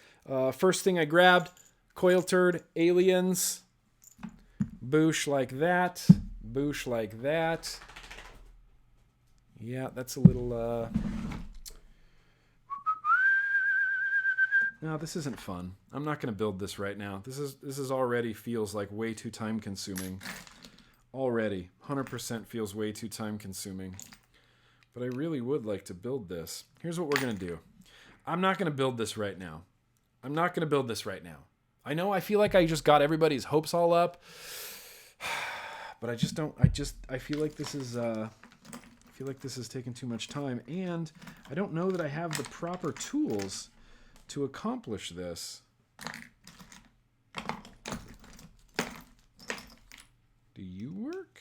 First thing I grabbed, coil turd, aliens. Boosh like that. Boosh like that. Yeah, that's a little... No, this isn't fun. I'm not going to build this right now. This is already feels like way too time consuming. Already. 100% feels way too time consuming. But I really would like to build this. Here's what we're going to do. I'm not going to build this right now. I know I feel like I just got everybody's hopes all up. But I just don't... I feel like this is... I feel like this is taking too much time. And I don't know that I have the proper tools to accomplish this. Do you work?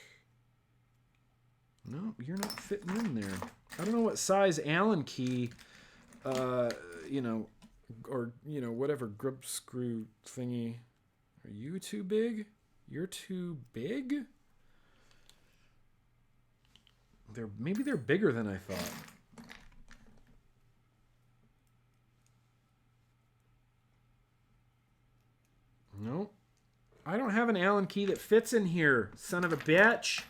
No, you're not fitting in there. I don't know what size Allen key, or whatever grip screw thingy. Are you too big? You're too big? Maybe they're bigger than I thought. Nope. I don't have an Allen key that fits in here. Son of a bitch.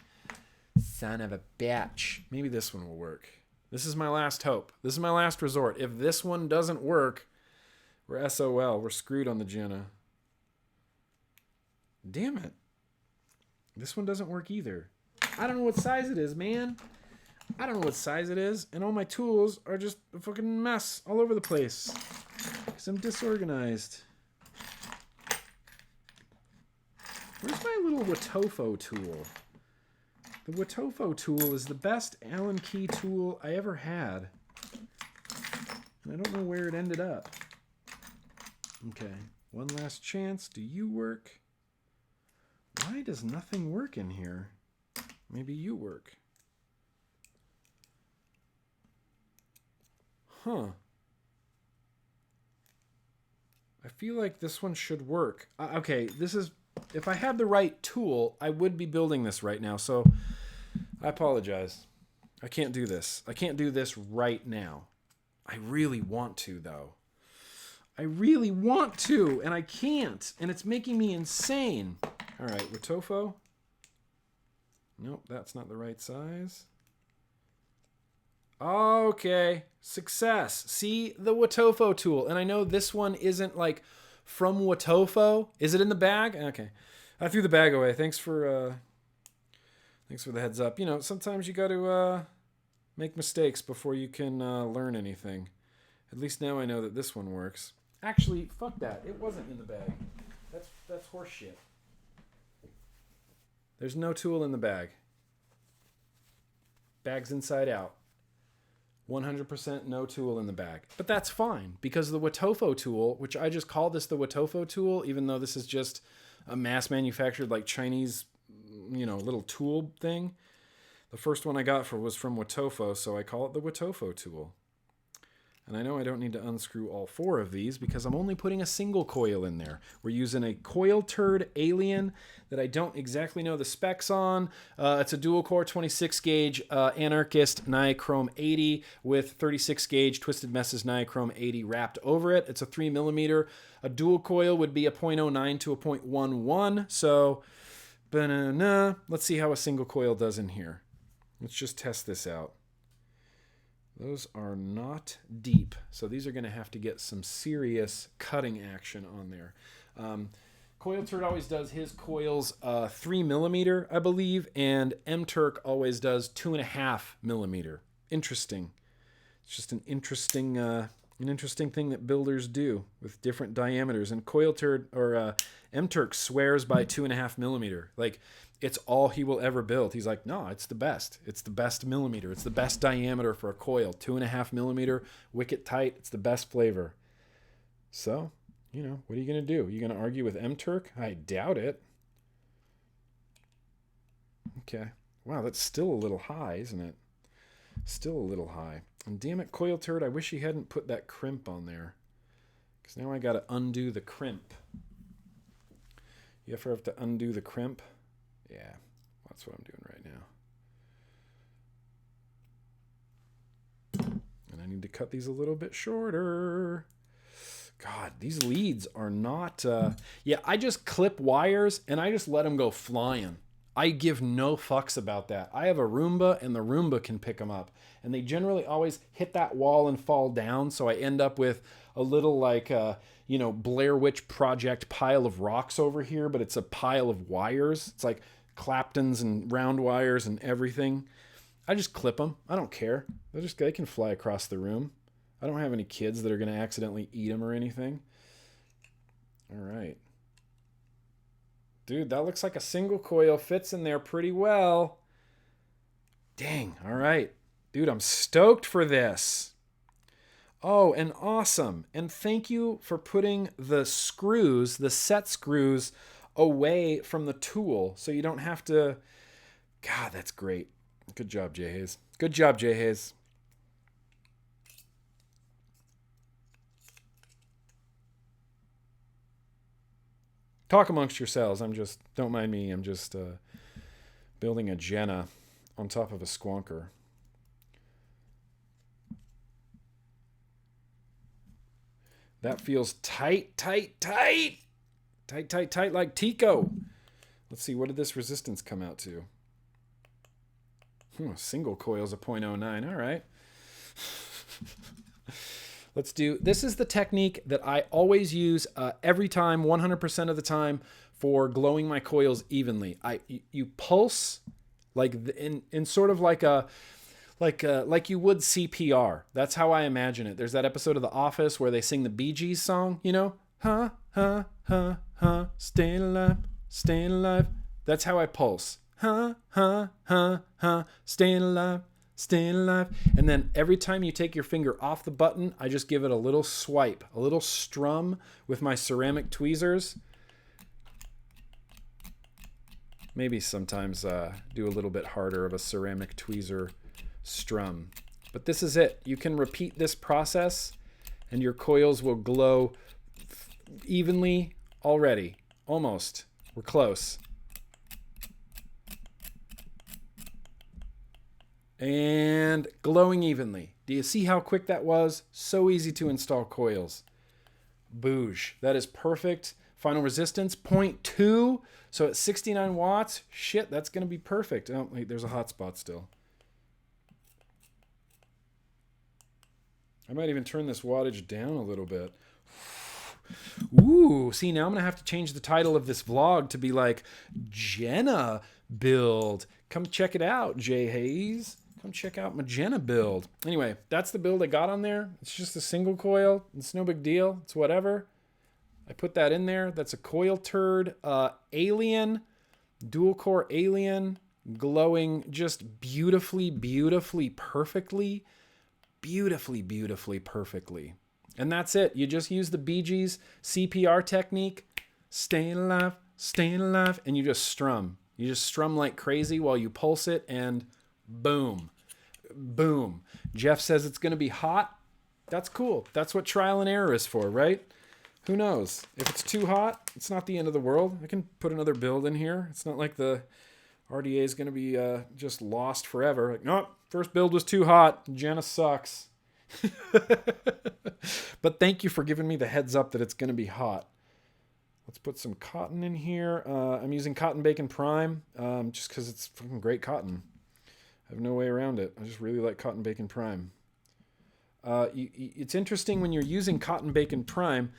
Son of a bitch. Maybe this one will work. This is my last hope. This is my last resort. If this one doesn't work, we're SOL. We're screwed on the Jenna. Damn it. This one doesn't work either. I don't know what size it is, man. I don't know what size it is. And all my tools are just a fucking mess all over the place. Because I'm disorganized. Where's my little Watofo tool? The Watofo tool is the best Allen key tool I ever had. And I don't know where it ended up. Okay, one last chance. Do you work? Why does nothing work in here? Maybe you work. Huh. I feel like this one should work. Okay, this is... If I had the right tool, I would be building this right now. So I apologize. I can't do this. I can't do this right now. I really want to, though. I really want to, and I can't. And it's making me insane. All right, Watofo. Nope, that's not the right size. Okay, success. See, the Watofo tool. And I know this one isn't like from Watofo. Is it in the bag? Okay. I threw the bag away. Thanks for the heads up. Sometimes you got to make mistakes before you can learn anything. At least now I know that this one works. Actually, fuck that. It wasn't in the bag. That's horse shit. There's no tool in the bag. Bag's inside out. 100% no tool in the bag. But that's fine, because the Watofo tool, which I just call this the Watofo tool, even though this is just a mass manufactured like Chinese, little tool thing. The first one I got was from Watofo, so I call it the Watofo tool. And I know I don't need to unscrew all 4 of these because I'm only putting a single coil in there. We're using a coil turd alien that I don't exactly know the specs on. It's a dual core 26 gauge anarchist nichrome 80 with 36 gauge twisted messes nichrome 80 wrapped over it. It's a 3mm. A dual coil would be a 0.09 to a 0.11. So, let's see how a single coil does in here. Let's just test this out. Those are not deep, so these are going to have to get some serious cutting action on there. Coil Turd always does his coils 3mm, I believe, and M-Turk always does 2.5mm. Interesting. It's just an interesting thing that builders do with different diameters. And Coil Turd or M-Turk swears by 2.5mm. Like, it's all he will ever build. He's like, no, it's the best. It's the best millimeter. It's the best diameter for a coil. 2.5mm, wicket tight. It's the best flavor. So, what are you going to do? Are you going to argue with M-Turk? I doubt it. Okay. Wow, that's still a little high, isn't it? Still a little high. And damn it, coil turd, I wish he hadn't put that crimp on there. Because now I got to undo the crimp. You ever have to undo the crimp? Yeah, that's what I'm doing right now. And I need to cut these a little bit shorter. God, these leads are not... yeah, I just clip wires and I just let them go flying. I give no fucks about that. I have a Roomba and the Roomba can pick them up. And they generally always hit that wall and fall down. So I end up with a little like, you know, Blair Witch Project pile of rocks over here. But it's a pile of wires. It's like Claptons and round wires and everything. I just clip them. I don't care. They can fly across the room. I don't have any kids that are going to accidentally eat them or anything. All right. Dude, that looks like a single coil fits in there pretty well. Dang, all right. Dude, I'm stoked for this. Oh, and awesome. And thank you for putting the screws, the set screws, away from the tool so you don't have to... God, that's great. Good job, Jay Hayes. Good job, Jay Hayes. Talk amongst yourselves. Don't mind me. I'm just building a Jenna on top of a squonker. That feels tight, tight, tight. Tight, tight, tight like Tico. Let's see, what did this resistance come out to? Single coil's a 0.09. All right. Let's do, this is the technique that I always use every time, 100% of the time, for glowing my coils evenly. You pulse like in sort of like you would CPR. That's how I imagine it. There's that episode of The Office where they sing the Bee Gees song, you know? Ha, ha, ha, ha, staying alive, staying alive. That's how I pulse. Ha, ha, ha, ha, staying alive, staying alive. And then every time you take your finger off the button, I just give it a little swipe, a little strum with my ceramic tweezers. Maybe sometimes do a little bit harder of a ceramic tweezer strum. But this is it. You can repeat this process and your coils will glow evenly already. Almost. We're close. And glowing evenly. Do you see how quick that was? So easy to install coils. Boosh. That is perfect. Final resistance, 0.2. So at 69 watts, shit, that's going to be perfect. Oh, wait, there's a hot spot still. I might even turn this wattage down a little bit. Ooh, see, now I'm going to have to change the title of this vlog to be like, Jenna build. Come check it out, Jay Hayes. Come check out my Jenna build. Anyway, that's the build I got on there. It's just a single coil. It's no big deal. It's whatever. I put that in there. That's a coil turd. Alien, dual core Alien, glowing just beautifully, beautifully, perfectly. Beautifully, beautifully, perfectly. And that's it. You just use the Bee Gees CPR technique. Staying alive, and you just strum. You just strum like crazy while you pulse it, and boom. Boom. Jeff says it's going to be hot. That's cool. That's what trial and error is for, right? Who knows? If it's too hot, it's not the end of the world. I can put another build in here. It's not like the RDA is going to be just lost forever. Like, nope, first build was too hot. Jenna sucks. But thank you for giving me the heads up that it's going to be hot. Let's put some cotton in here. I'm using Cotton Bacon Prime just because it's fucking great cotton. I have no way around it. I just really like Cotton Bacon Prime. It's interesting when you're using Cotton Bacon Prime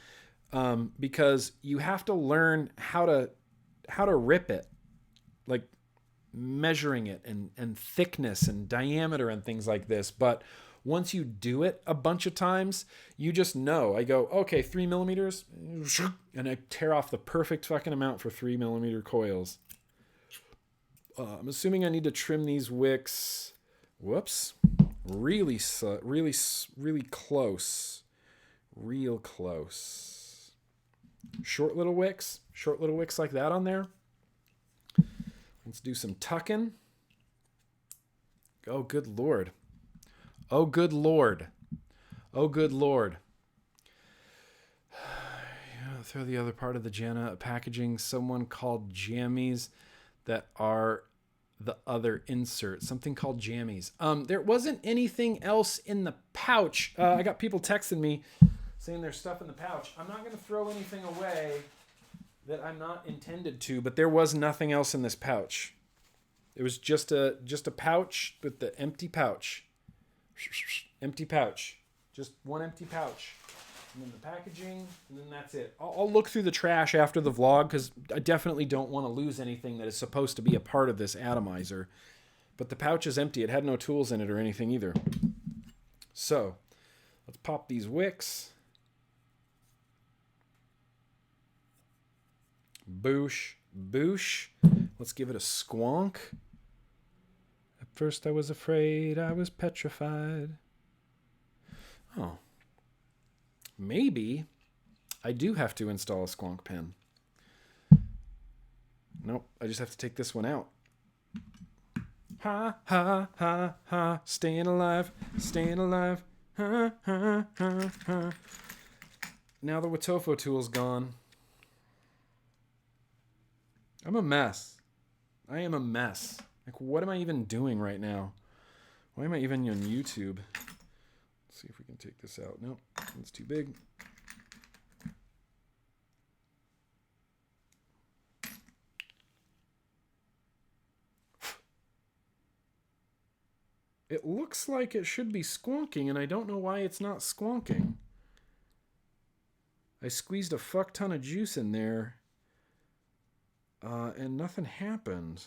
because you have to learn how to rip it, like measuring it and thickness and diameter and things like this. But once you do it a bunch of times, you just know. I go, okay, 3 millimeters, and I tear off the perfect fucking amount for 3 millimeter coils. I'm assuming I need to trim these wicks. Whoops. Really close. Real close. Short little wicks like that on there. Let's do some tucking. Oh, good Lord. Oh, good Lord. Oh, good Lord. Throw the other part of the Jenna packaging. Someone called jammies that are the other insert. Something called jammies. There wasn't anything else in the pouch. I got people texting me saying there's stuff in the pouch. I'm not going to throw anything away that I'm not intended to, but there was nothing else in this pouch. It was just a pouch with the empty pouch. Empty pouch. Just one empty pouch. And then the packaging, and then that's it. I'll look through the trash after the vlog because I definitely don't want to lose anything that is supposed to be a part of this atomizer. But the pouch is empty. It had no tools in it or anything either. So, let's pop these wicks. Boosh, boosh. Let's give it a squonk. At first I was afraid, I was petrified. Oh. Maybe I do have to install a squonk pen. Nope, I just have to take this one out. Ha, ha, ha, ha, staying alive, staying alive. Ha, ha, ha, ha. Now the Watofo tool's gone. I'm a mess. I am a mess. Like, what am I even doing right now? Why am I even on YouTube? See if we can take this out. Nope, it's too big. It looks like it should be squonking, and I don't know why it's not squonking. I squeezed a fuck ton of juice in there, and nothing happened.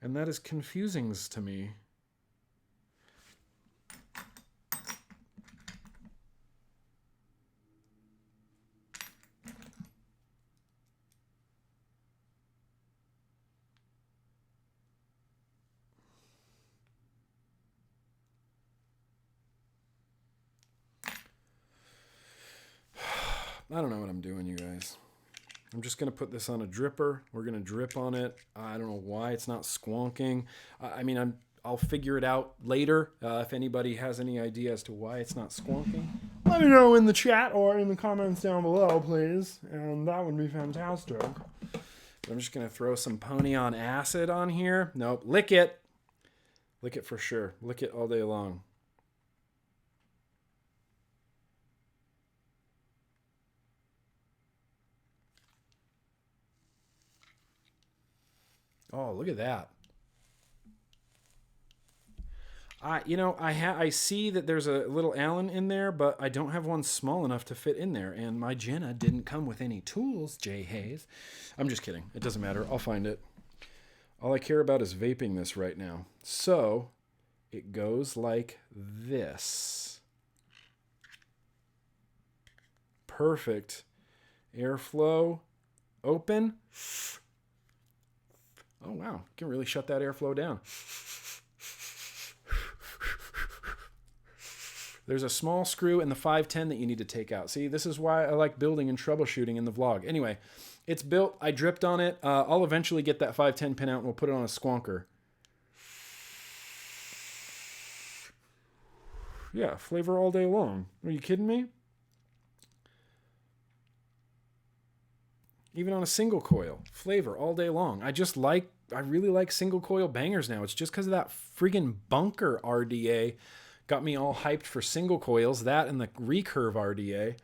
And that is confusing to me. I don't know what I'm doing, you guys. I'm just going to put this on a dripper. We're going to drip on it. I don't know why it's not squonking. I mean, I'll figure it out later. If anybody has any idea as to why it's not squonking, let me know in the chat or in the comments down below, please. And that would be fantastic. I'm just going to throw some pony on acid on here. Nope. Lick it. Lick it for sure. Lick it all day long. Oh, look at that. I see that there's a little Allen in there, but I don't have one small enough to fit in there. And my Jenna didn't come with any tools, Jay Hayes. I'm just kidding. It doesn't matter. I'll find it. All I care about is vaping this right now. So it goes like this. Perfect. Airflow. Open. Oh, wow. You can really shut that airflow down. There's a small screw in the 510 that you need to take out. See, this is why I like building and troubleshooting in the vlog. Anyway, it's built. I dripped on it. I'll eventually get that 510 pin out and we'll put it on a squonker. Yeah, flavor all day long. Are you kidding me? Even on a single coil, flavor all day long. I really like single coil bangers now. It's just because of that friggin' bunker RDA got me all hyped for single coils. That and the recurve RDA.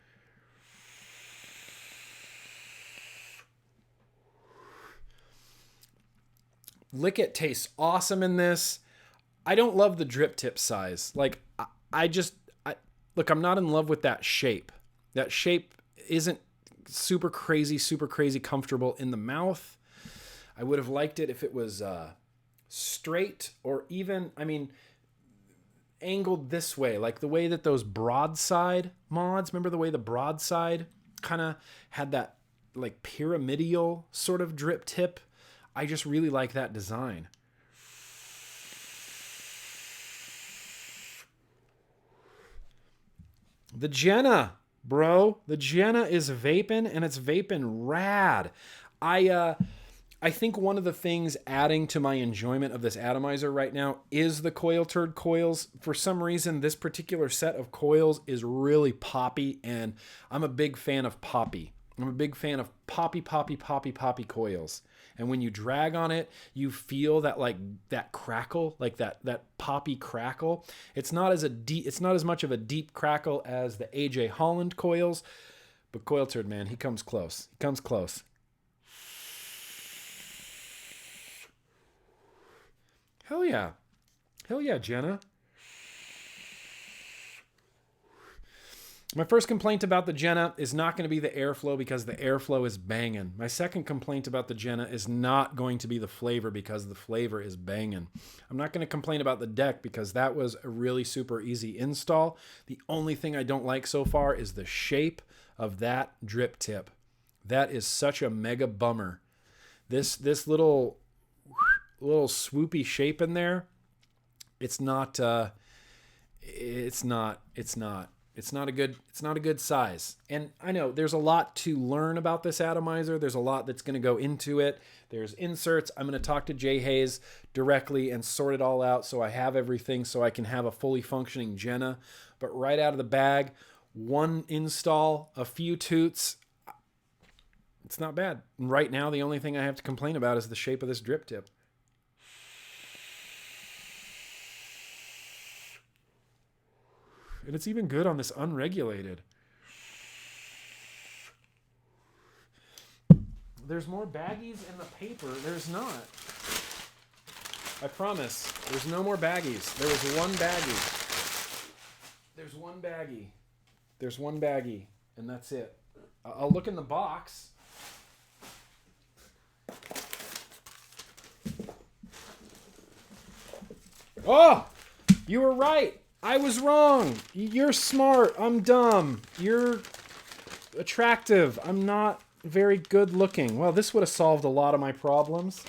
Lick It tastes awesome in this. I don't love the drip tip size. Like, look, I'm not in love with that shape. That shape isn't super crazy comfortable in the mouth. I would have liked it if it was straight or even, angled this way, like the way that those broadside mods, remember the way the broadside kind of had that like pyramidal sort of drip tip? I just really like that design. The Jenna, bro. The Jenna is vaping, and it's vaping rad. I I think one of the things adding to my enjoyment of this atomizer right now is the coil turd coils. For some reason, this particular set of coils is really poppy, and I'm a big fan of poppy. I'm a big fan of poppy coils. And when you drag on it, you feel that like that crackle, like that poppy crackle. It's not as much of a deep crackle as the AJ Holland coils, but coil turd, man, he comes close. He comes close. Hell yeah. Hell yeah, Jenna. My first complaint about the Jenna is not going to be the airflow because the airflow is banging. My second complaint about the Jenna is not going to be the flavor because the flavor is banging. I'm not going to complain about the deck because that was a really super easy install. The only thing I don't like so far is the shape of that drip tip. That is such a mega bummer. This little swoopy shape in there, it's not a good size. And I know there's a lot to learn about this atomizer. There's a lot that's going to go into it. There's inserts. I'm going to talk to Jay Hayes directly and sort it all out so I have everything so I can have a fully functioning Jenna. But right out of the bag, one install, a few toots, it's not bad. And right now, the only thing I have to complain about is the shape of this drip tip. And it's even good on this unregulated. There's more baggies in the paper. There's not. I promise. There's no more baggies. There was one baggie. There's one baggie. There's one baggie. And that's it. I'll look in the box. Oh! You were right. I was wrong. You're smart. I'm dumb. You're attractive. I'm not very good looking. Well, this would have solved a lot of my problems.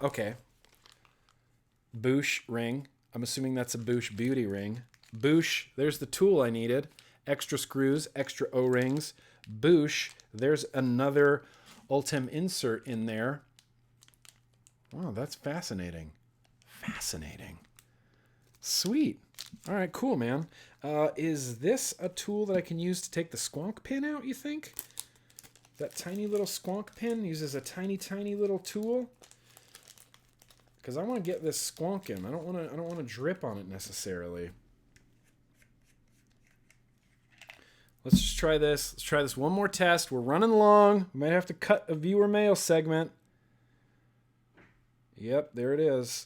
Okay. Boosh ring. I'm assuming that's a Boosh beauty ring. Boosh, there's the tool I needed. Extra screws, extra O-rings. Boosh, there's another Ultim insert in there. Wow, that's fascinating. Fascinating. Sweet. All right, cool, man. Is this a tool that I can use to take the squonk pin out, you think? That tiny little squonk pin uses a tiny little tool? Because I want to get this squonk in. I don't want to drip on it necessarily. Let's just try this. Let's try this one more test. We're running long. We might have to cut a viewer mail segment. Yep, there it is.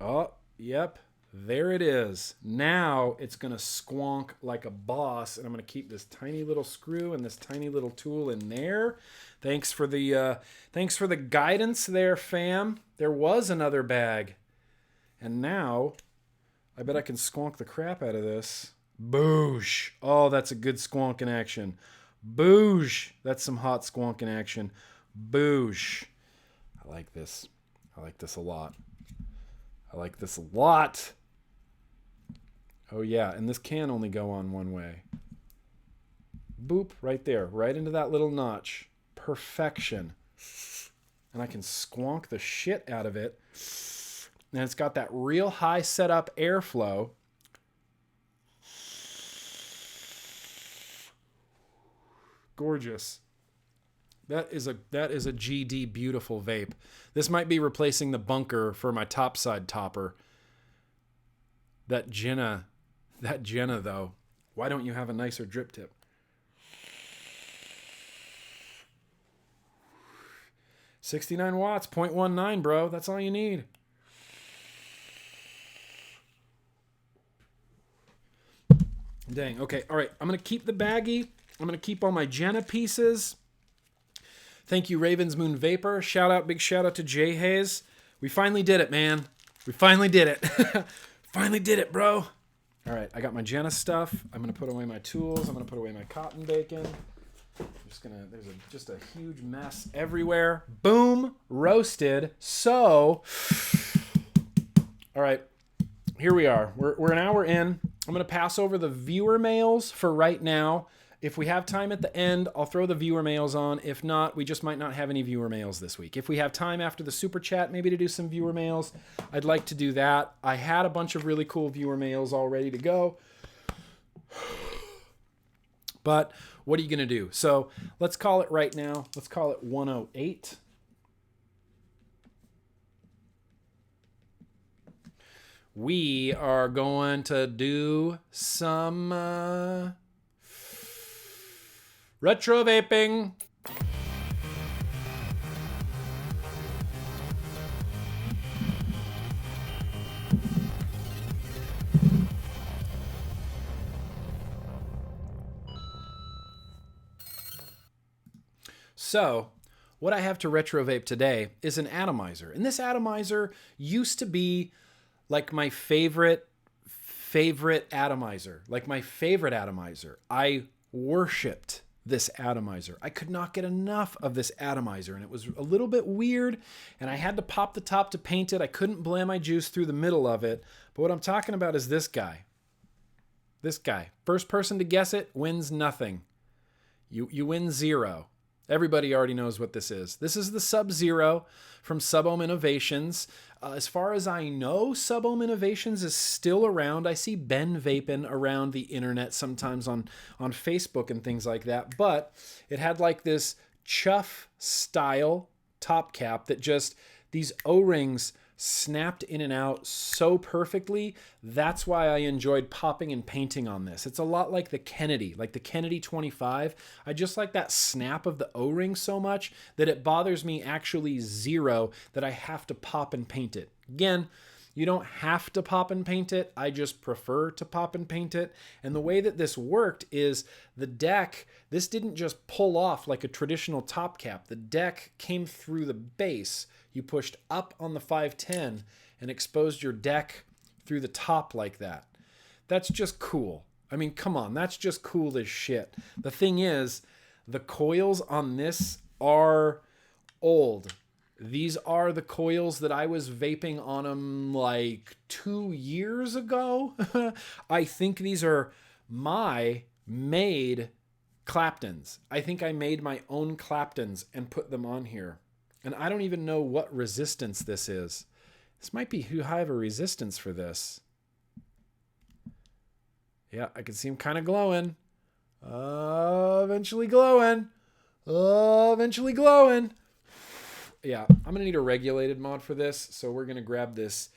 Oh, yep, there it is. Now it's going to squonk like a boss, and I'm going to keep this tiny little screw and this tiny little tool in there. Thanks for the guidance there, fam. There was another bag. And now I bet I can squonk the crap out of this. Boosh. Oh, that's a good squonk in action. Boosh. That's some hot squonk in action. Boosh. I like this. I like this a lot. I like this a lot. Oh yeah, and this can only go on one way. Boop, right there, right into that little notch. Perfection. And I can squonk the shit out of it. And it's got that real high setup airflow. Gorgeous. That is a GD beautiful vape. This might be replacing the bunker for my topside topper. That Jenna though. Why don't you have a nicer drip tip? $69 watts, 0.19, bro. That's all you need. Dang. Okay. All right. I'm gonna keep the baggie. I'm gonna keep all my Jenna pieces. Thank you, Raven's Moon Vapor. Big shout out to Jay Hayes. We finally did it, man. We finally did it. Finally did it, bro. All right, I got my Jenna stuff. I'm gonna put away my tools. I'm gonna put away my cotton bacon. There's just a huge mess everywhere. Boom, roasted. So, all right, here we are. We're an hour in. I'm gonna pass over the viewer mails for right now. If we have time at the end, I'll throw the viewer mails on. If not, we just might not have any viewer mails this week. If we have time after the super chat, maybe to do some viewer mails, I'd like to do that. I had a bunch of really cool viewer mails all ready to go. But what are you going to do? So let's call it right now. Let's call it 108. We are going to do some retro vaping. So, what I have to retro vape today is an atomizer. And this atomizer used to be like my favorite atomizer. Like my favorite atomizer. I worshipped this atomizer. I could not get enough of this atomizer, and it was a little bit weird, and I had to pop the top to paint it. I couldn't blend my juice through the middle of it. But what I'm talking about is this guy. This guy. First person to guess it wins nothing. You win 0. Everybody already knows what this is. This is the Sub-Zero from SUBOhm Innovations. As far as I know, SUBOhm Innovations is still around. I see Ben vaping around the internet sometimes on Facebook and things like that. But it had like this chuff style top cap that just, these O-rings snapped in and out so perfectly. That's why I enjoyed popping and painting on this. It's a lot like the Kennedy 25. I just like that snap of the O-ring so much that it bothers me actually 0 that I have to pop and paint it. Again, you don't have to pop and paint it. I just prefer to pop and paint it. And the way that this worked is the deck, this didn't just pull off like a traditional top cap. The deck came through the base. You pushed up on the 510 and exposed your deck through the top like that. That's just cool. I mean, come on, that's just cool as shit. The thing is, the coils on this are old. These are the coils that I was vaping on them like 2 years ago. I think these are my made Claptons. I think I made my own Claptons and put them on here. And I don't even know what resistance this is. This might be too high of a resistance for this. Yeah, I can see them kind of glowing. Eventually glowing. Eventually glowing. Yeah, I'm going to need a regulated mod for this. So we're going to grab this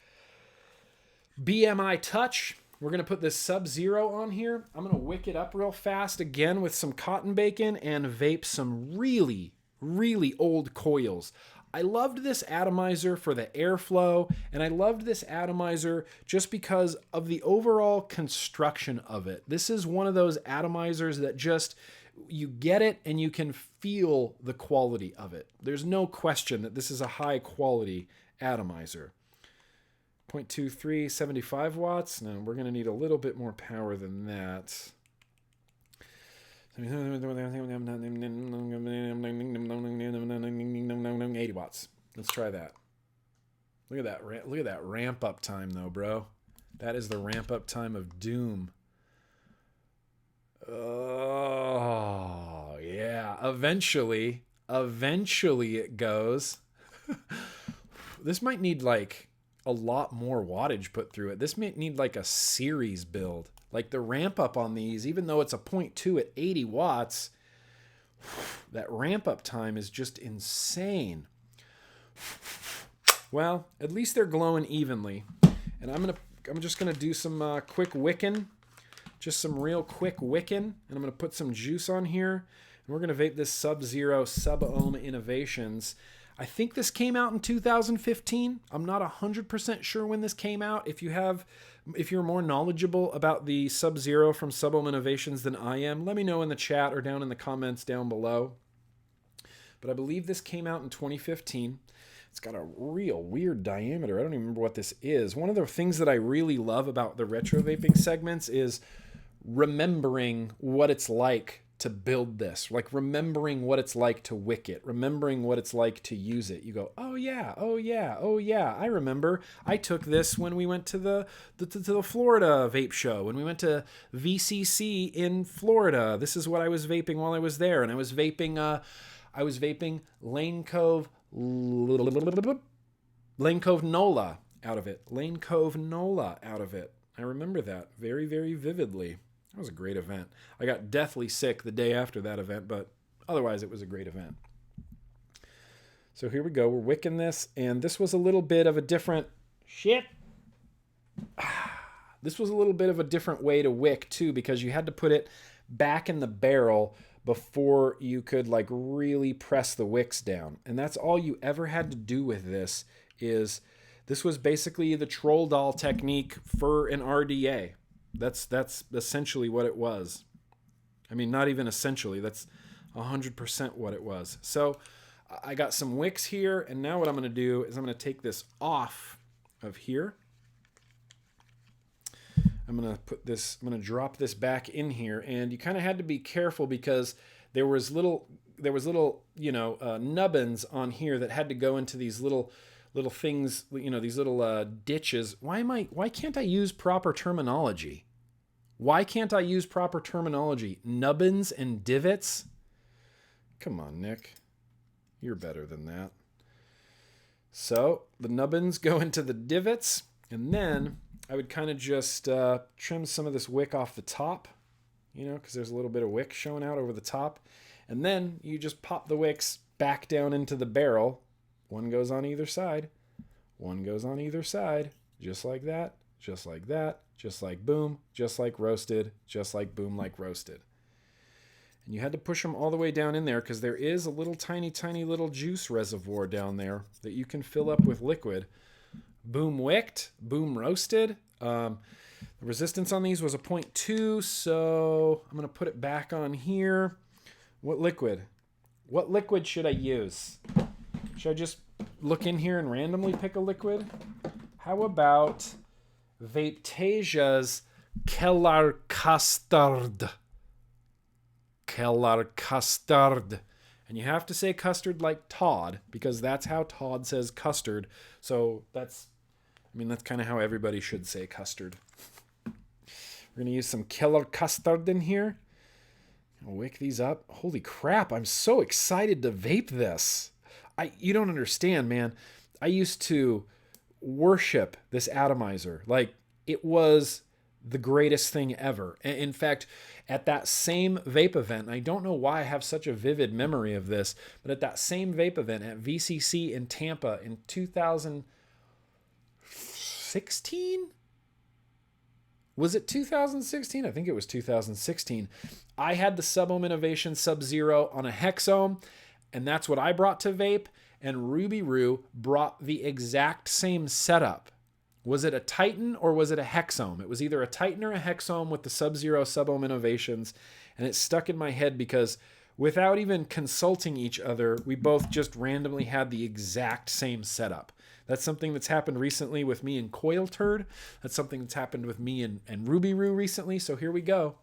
BMI Touch. We're going to put this Sub-Zero on here. I'm going to wick it up real fast again with some cotton bacon and vape some really old coils. I loved this atomizer for the airflow, and I loved this atomizer just because of the overall construction of it. This is one of those atomizers that just, you get it and you can feel the quality of it. There's no question that this is a high quality atomizer. 0.23, 75 watts. Now we're going to need a little bit more power than that. 80 watts. Let's try that. Look at that. Look at that ramp up time though, bro. That is the ramp up time of doom. Oh, yeah. Eventually it goes. This might need like a lot more wattage put through it. This might need like a series build. Like the ramp up on these, even though it's a 0.2 at 80 watts, that ramp up time is just insane. Well, at least they're glowing evenly. And I'm just gonna do some quick wicking, just some real quick wicking, and I'm gonna put some juice on here. And we're gonna vape this Sub-Zero SUBOhm Innovations. I think this came out in 2015. I'm not 100% sure when this came out. If you're more knowledgeable about the Sub-Zero from SUBOhm Innovations than I am, let me know in the chat or down in the comments down below. But I believe this came out in 2015. It's got a real weird diameter. I don't even remember what this is. One of the things that I really love about the retro vaping segments is remembering what it's like to build this, like remembering what it's like to wick it, remembering what it's like to use it. You go, oh yeah, oh yeah, oh yeah. I remember I took this when we went to the Florida vape show, when we went to VCC in Florida. This is what I was vaping while I was there, and I was vaping Lane Cove Nola out of it. Lane Cove Nola out of it. I remember that very, very vividly. That was a great event. I got deathly sick the day after that event, but otherwise it was a great event. So here we go. We're wicking this, and this was a little bit of a different This was a little bit of a different way to wick too, because you had to put it back in the barrel before you could like really press the wicks down. And that's all you ever had to do with this. This was basically the troll doll technique for an RDA. That's essentially what it was. I mean, not even essentially. That's 100% what it was. So I got some wicks here, and now what I'm going to do is I'm going to take this off of here. I'm going to drop this back in here, and you kind of had to be careful because there was little nubbins on here that had to go into these little things, these little ditches. Why can't I use proper terminology? Why can't I use proper terminology? Nubbins and divots? Come on, Nick. You're better than that. So the nubbins go into the divots, and then I would kind of just trim some of this wick off the top, because there's a little bit of wick showing out over the top. And then you just pop the wicks back down into the barrel. One goes on either side. One goes on either side. Just like that. Just like that. Just like boom. Just like roasted. Just like boom, like roasted. And you had to push them all the way down in there because there is a little tiny, tiny little juice reservoir down there that you can fill up with liquid. Boom wicked. Boom roasted. The resistance on these was a 0.2, so I'm going to put it back on here. What liquid? What liquid should I use? Should I just look in here and randomly pick a liquid? How about Vapetasia's Keller Custard? Keller Custard. And you have to say custard like Todd, because that's how Todd says custard. So that's kind of how everybody should say custard. We're going to use some Keller Custard in here. I'll wick these up. Holy crap, I'm so excited to vape this. You don't understand, man. I used to worship this atomizer. Like, it was the greatest thing ever. In fact, at that same vape event, and I don't know why I have such a vivid memory of this, but at that same vape event at VCC in Tampa in 2016? Was it 2016? I think it was 2016. I had the Sub-Ohm Innovation Sub-Zero on a Hexohm, and that's what I brought to vape, and Ruby Roo brought the exact same setup. Was it a Titan or was it a Hexohm? It was either a Titan or a Hexohm with the Sub-Zero Sub-Ohm Innovations, and it stuck in my head because without even consulting each other, we both just randomly had the exact same setup. That's something that's happened recently with me and Coil Turd. That's something that's happened with me and Ruby Roo recently. So here we go.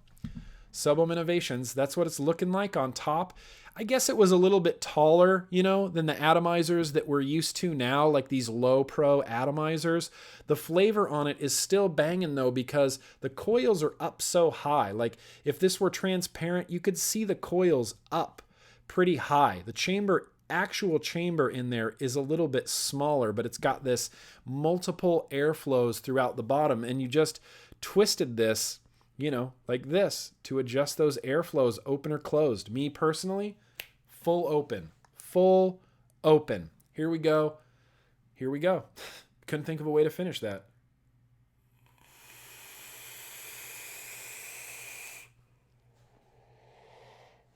Sub-Ohm Innovations. That's what it's looking like on top. I guess it was a little bit taller, than the atomizers that we're used to now, like these low pro atomizers. The flavor on it is still banging though, because the coils are up so high. Like if this were transparent, you could see the coils up pretty high. The actual chamber in there is a little bit smaller, but it's got this multiple airflows throughout the bottom, and you just twisted this, like this to adjust those airflows, open or closed. Me personally, full open. Here we go. Couldn't think of a way to finish that.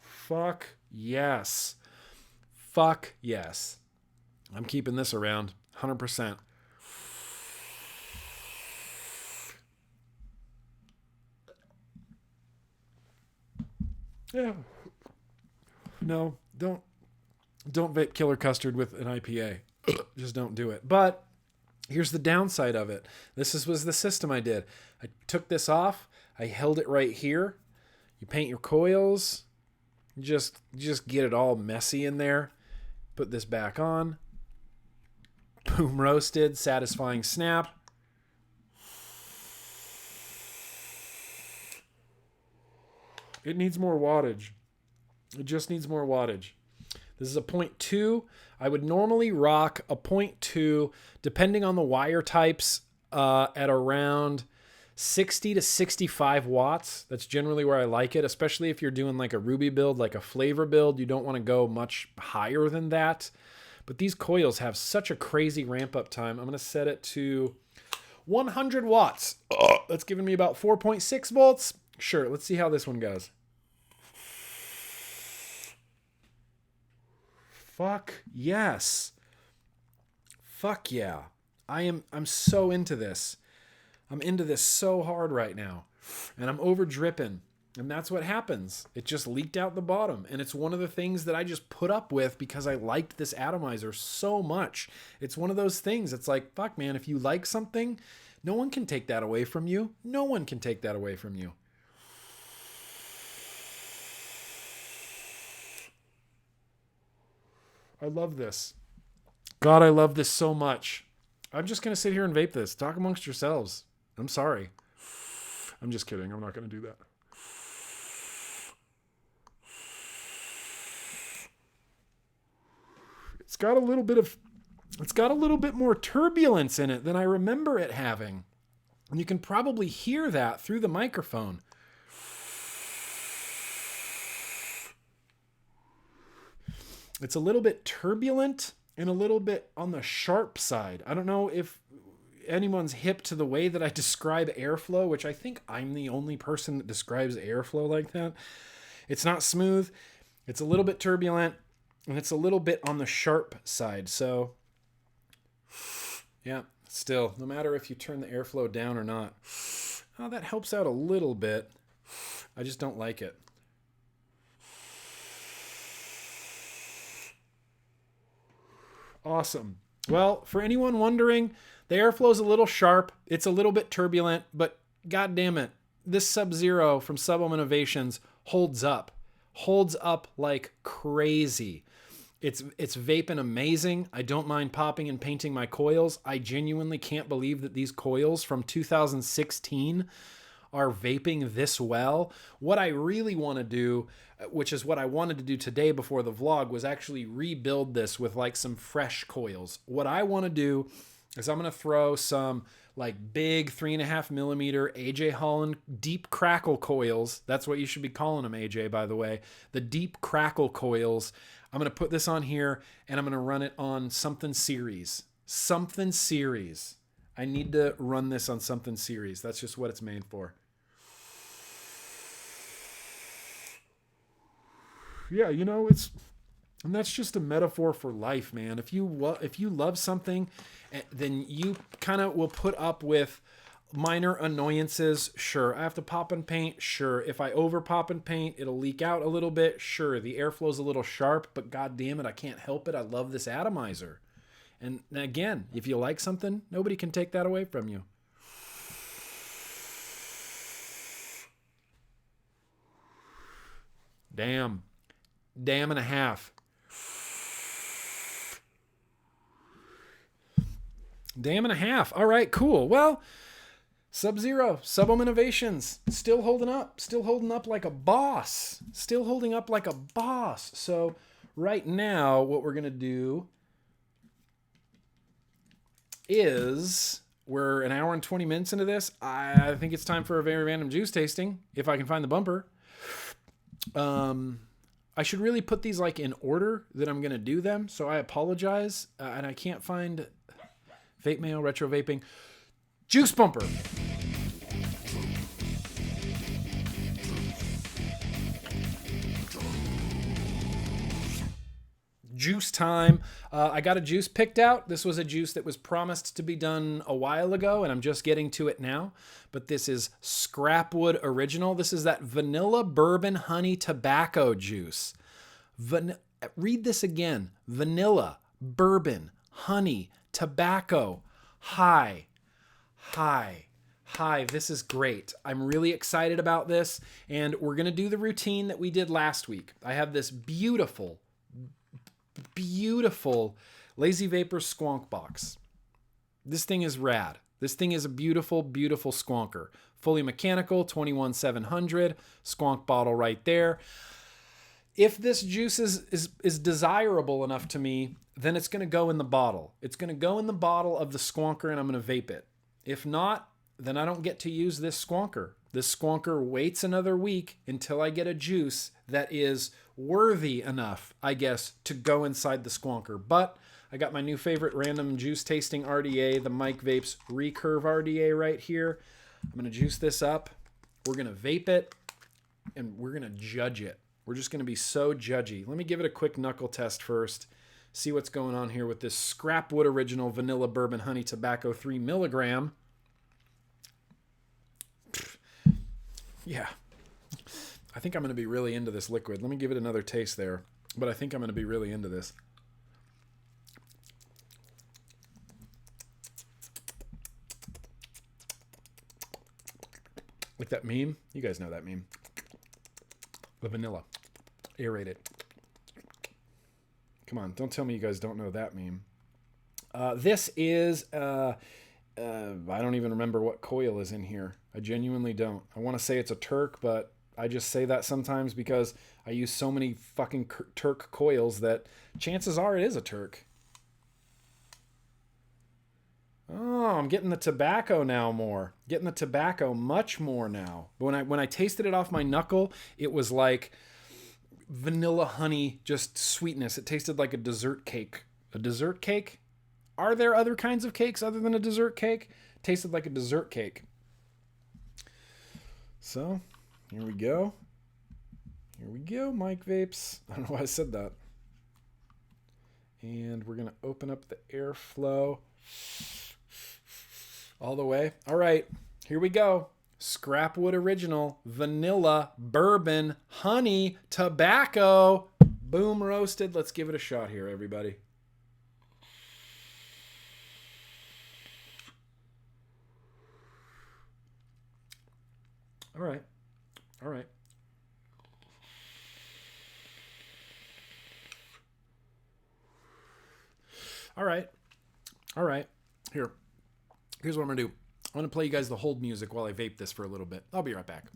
Fuck yes. I'm keeping this around 100%. Yeah. No, don't vape Killer Custard with an IPA. Just don't do it. But here's the downside of it. This was the system I did. I took this off. I held it right here. You paint your coils. Just get it all messy in there. Put this back on. Boom, roasted, satisfying snap. It needs more wattage. It just needs more wattage. This is a 0.2. I would normally rock a 0.2, depending on the wire types, at around 60 to 65 watts. That's generally where I like it, especially if you're doing like a Ruby build, like a flavor build. You don't want to go much higher than that. But these coils have such a crazy ramp up time. I'm going to set it to 100 watts. That's giving me about 4.6 volts. Sure, let's see how this one goes. Fuck yes. Fuck yeah. I'm so into this. I'm into this so hard right now. And I'm over dripping. And that's what happens. It just leaked out the bottom. And it's one of the things that I just put up with because I liked this atomizer so much. It's one of those things. It's like, fuck man, if you like something, no one can take that away from you. No one can take that away from you. I love this. God, I love this so much. I'm just going to sit here and vape this. Talk amongst yourselves. I'm sorry. I'm just kidding. I'm not going to do that. It's got a little bit more turbulence in it than I remember it having. And you can probably hear that through the microphone. It's a little bit turbulent and a little bit on the sharp side. I don't know if anyone's hip to the way that I describe airflow, which I think I'm the only person that describes airflow like that. It's not smooth. It's a little bit turbulent and it's a little bit on the sharp side. So yeah, still, no matter if you turn the airflow down or not, oh, that helps out a little bit. I just don't like it. Awesome. Well, for anyone wondering, the airflow is a little sharp. It's a little bit turbulent, but god damn it, this Sub-Zero from Sublime Innovations holds up. Holds up like crazy. It's vaping amazing. I don't mind popping and painting my coils. I genuinely can't believe that these coils from 2016 are vaping this well. What I really want to do, which is what I wanted to do today before the vlog, was actually rebuild this with like some fresh coils. What I want to do is I'm going to throw some like big 3.5 millimeter AJ Holland deep crackle coils. That's what you should be calling them, AJ, by the way. The deep crackle coils. I'm going to put this on here and I'm going to run it on something series. Something series. I need to run this on something series. That's just what it's made for. Yeah, you know, and that's just a metaphor for life, man. If you love something, then you kind of will put up with minor annoyances. Sure, I have to pop and paint. Sure, if I over pop and paint, it'll leak out a little bit. Sure, the airflow's a little sharp, but god damn it, I can't help it. I love this atomizer. And again, if you like something, nobody can take that away from you. Damn and a half. Damn and a half. All right, cool. Well, Sub-Zero, Sublime Innovations, still holding up like a boss. Still holding up like a boss. So right now, what we're going to do is, we're an hour and 20 minutes into this. I think it's time for a very random juice tasting, if I can find the bumper. I should really put these like in order that I'm going to do them, so I apologize. And I can't find Vape Mail, Retro Vaping, Juice Bumper. Juice time. I got a juice picked out. This was a juice that was promised to be done a while ago, and I'm just getting to it now. But this is Scrapwood Original. This is that vanilla bourbon honey tobacco juice. Read this again. Vanilla, bourbon, honey, tobacco, high, high, Hi, this is great. I'm really excited about this, and we're going to do the routine that we did last week. I have this beautiful, beautiful Lazy Vapor Squonk box. This thing is rad. This thing is a beautiful, beautiful squonker. Fully mechanical, 21700, squonk bottle right there. If this juice is desirable enough to me, then it's going to go in the bottle. It's going to go in the bottle of the squonker, and I'm going to vape it. If not, then I don't get to use this squonker. This squonker waits another week until I get a juice that is worthy enough, I guess, to go inside the squonker. But I got my new favorite random juice tasting RDA, the Mike Vapes Recurve RDA right here. I'm going to juice this up. We're going to vape it, and we're going to judge it. We're just going to be so judgy. Let me give it a quick knuckle test first. See what's going on here with this Scrapwood Original Vanilla Bourbon Honey Tobacco 3 milligram. Yeah, I think I'm going to be really into this liquid. Let me give it another taste there, but I think I'm going to be really into this. Like that meme? You guys know that meme. The vanilla. Aerated. Come on, don't tell me you guys don't know that meme. This is... I don't even remember what coil is in here. I genuinely don't. I want to say it's a Turk, but I just say that sometimes because I use so many fucking Turk coils that chances are it is a Turk. Oh, I'm getting the tobacco now more. Getting the tobacco much more now. But when I tasted it off my knuckle, it was like vanilla honey, just sweetness. It tasted like a dessert cake. A dessert cake? Are there other kinds of cakes other than a dessert cake? Tasted like a dessert cake. So, here we go. Here we go, Mike Vapes. I don't know why I said that. And we're going to open up the airflow all the way. All right, here we go. Scrapwood Original Vanilla Bourbon Honey Tobacco. Boom roasted. Let's give it a shot here, everybody. All right. All right. All right. All right. Here's what I'm going to do. I'm going to play you guys the hold music while I vape this for a little bit. I'll be right back.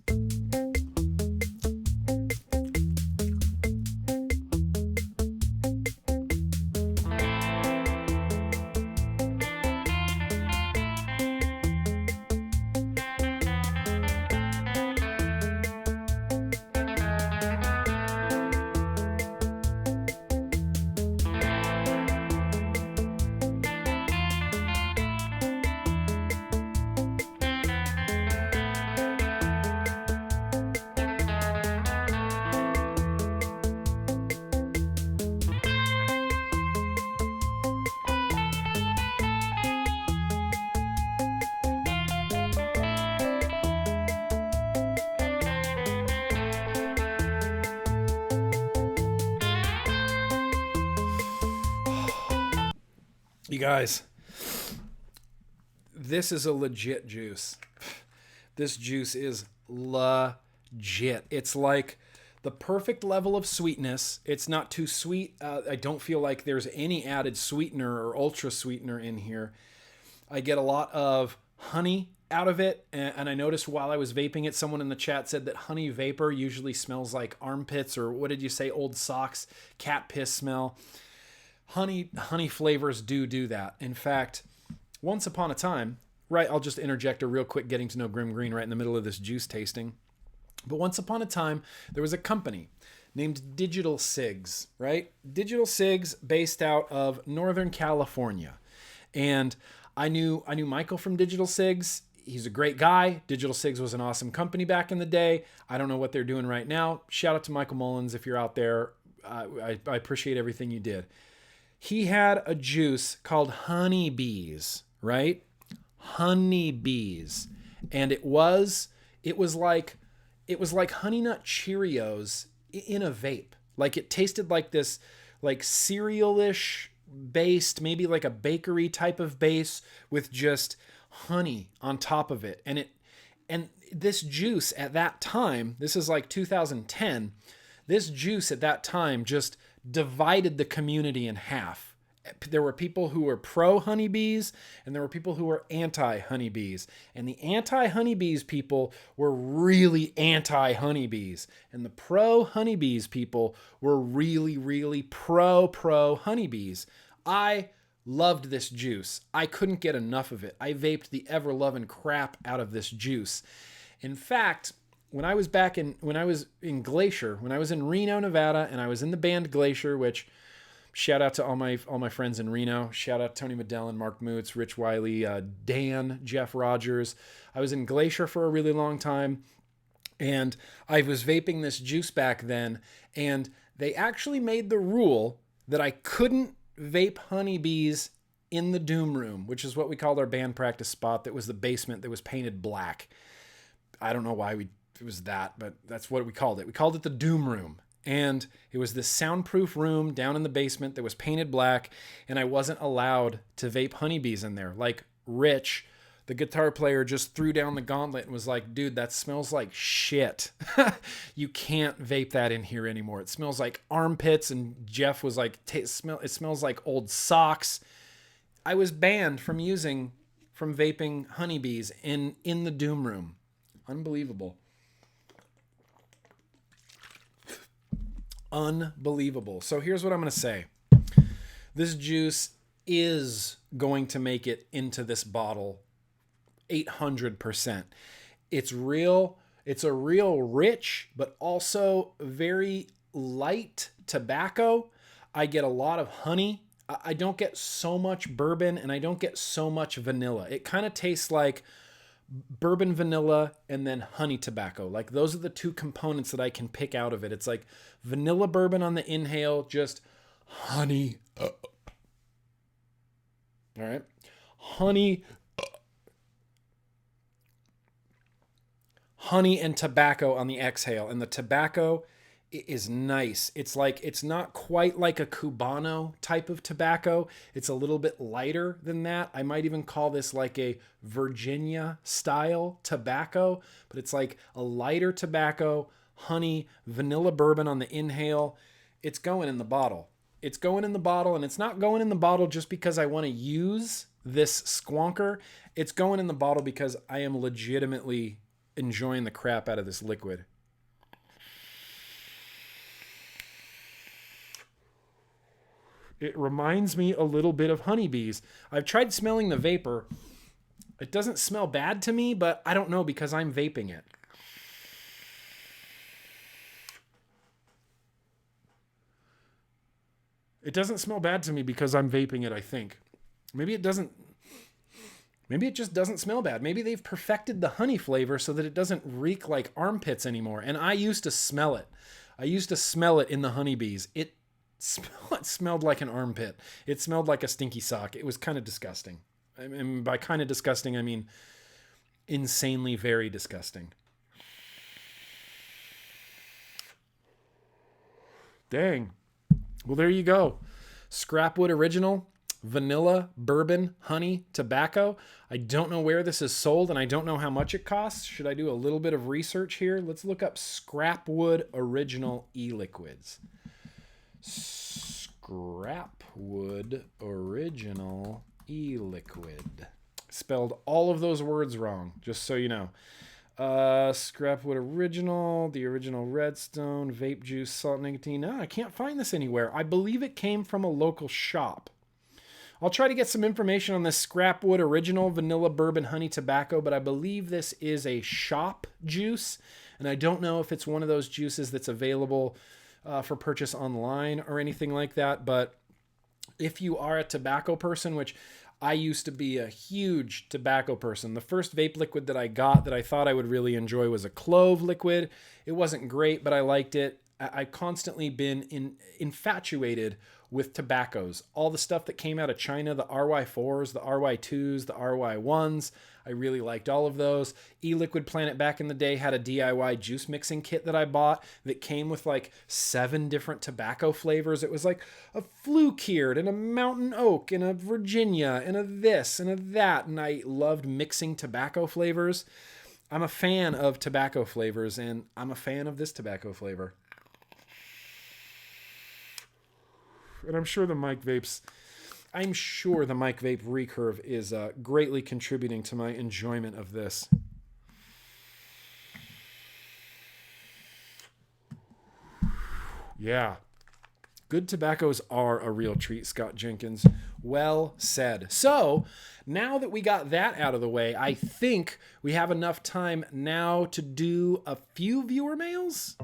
You guys, this is a legit juice. This juice is legit. It's like the perfect level of sweetness. It's not too sweet. I don't feel like there's any added sweetener or ultra sweetener in here. I get a lot of honey out of it. And I noticed while I was vaping it, someone in the chat said that honey vapor usually smells like armpits, or what did you say? Old socks, cat piss smell. Honey flavors do that. In fact, once upon a time, right, I'll just interject a real quick getting to know Grim Green right in the middle of this juice tasting. But once upon a time, there was a company named Digital Cigs, right? Digital Cigs based out of Northern California. And I knew Michael from Digital Cigs. He's a great guy. Digital Cigs was an awesome company back in the day. I don't know what they're doing right now. Shout out to Michael Mullins if you're out there. I appreciate everything you did. He had a juice called Honeybees, right? Honeybees. And it was like Honey Nut Cheerios in a vape. Like it tasted like this, like cereal-ish based, maybe like a bakery type of base with just honey on top of it. And this juice at that time, this is like 2010, this juice at that time just divided the community in half. There were people who were pro honeybees and there were people who were anti honeybees. And the anti honeybees people were really anti honeybees. And the pro honeybees people were really, really pro honeybees. I loved this juice. I couldn't get enough of it. I vaped the ever-loving crap out of this juice. In fact, when I was in Glacier, when I was in Reno, Nevada, and I was in the band Glacier, which shout out to all my friends in Reno. Shout out Tony Medellin, Mark Moots, Rich Wiley, Dan, Jeff Rogers. I was in Glacier for a really long time, and I was vaping this juice back then, and they actually made the rule that I couldn't vape honeybees in the Doom Room, which is what we called our band practice spot. That was the basement that was painted black. I don't know why it was that, but that's what we called it. We called it the Doom Room. And it was this soundproof room down in the basement that was painted black, and I wasn't allowed to vape honeybees in there. Like Rich, the guitar player, just threw down the gauntlet and was like, dude, that smells like shit. You can't vape that in here anymore. It smells like armpits. And Jeff was like, it smells like old socks. I was banned from vaping honeybees in the Doom Room. Unbelievable. Unbelievable. So here's what I'm going to say. This juice is going to make it into this bottle 800%. It's real. It's a real rich, but also very light tobacco. I get a lot of honey. I don't get so much bourbon and I don't get so much vanilla. It kind of tastes like bourbon, vanilla, and then honey tobacco. Like those are the two components that I can pick out of it. It's like vanilla bourbon on the inhale, just honey. All right. Honey and tobacco on the exhale. And the tobacco is nice. It's not quite like a Cubano type of tobacco. It's a little bit lighter than that. I might even call this like a Virginia style tobacco, but it's like a lighter tobacco, honey, vanilla bourbon on the inhale. It's going in the bottle. It's going in the bottle, and it's not going in the bottle just because I want to use this squonker. It's going in the bottle because I am legitimately enjoying the crap out of this liquid. It reminds me a little bit of honeybees. I've tried smelling the vapor. It doesn't smell bad to me, but I don't know because I'm vaping it. It doesn't smell bad to me because I'm vaping it, I think. Maybe it doesn't. Maybe it just doesn't smell bad. Maybe they've perfected the honey flavor so that it doesn't reek like armpits anymore. And I used to smell it. I used to smell it in the honeybees. It smelled like an armpit. It smelled like a stinky sock. It was kind of disgusting. And by kind of disgusting, I mean insanely very disgusting. Dang. Well, there you go. Scrapwood Original, vanilla, bourbon, honey, tobacco. I don't know where this is sold, and I don't know how much it costs. Should I do a little bit of research here? Let's look up Scrapwood Original e-liquids. Scrapwood Original e-liquid. Spelled all of those words wrong, just so you know. Scrapwood Original, the original Redstone, vape juice, salt, nicotine. No, I can't find this anywhere. I believe it came from a local shop. I'll try to get some information on this Scrapwood Original vanilla bourbon honey tobacco, but I believe this is a shop juice, and I don't know if it's one of those juices that's available for purchase online or anything like that. But if you are a tobacco person, which I used to be a huge tobacco person, the first vape liquid that I got that I thought I would really enjoy was a clove liquid. It wasn't great, but I liked it. I've constantly been infatuated with tobaccos. All the stuff that came out of China, the RY4s, the RY2s, the RY1s. I really liked all of those. E-Liquid Planet back in the day had a DIY juice mixing kit that I bought that came with like 7 different tobacco flavors. It was like a flue-cured and a mountain oak and a Virginia and a this and a that. And I loved mixing tobacco flavors. I'm a fan of tobacco flavors, and I'm a fan of this tobacco flavor. And I'm sure the Mic Vape recurve is greatly contributing to my enjoyment of this. Yeah. Good tobaccos are a real treat, Scott Jenkins. Well said. So, now that we got that out of the way, I think we have enough time now to do a few viewer mails.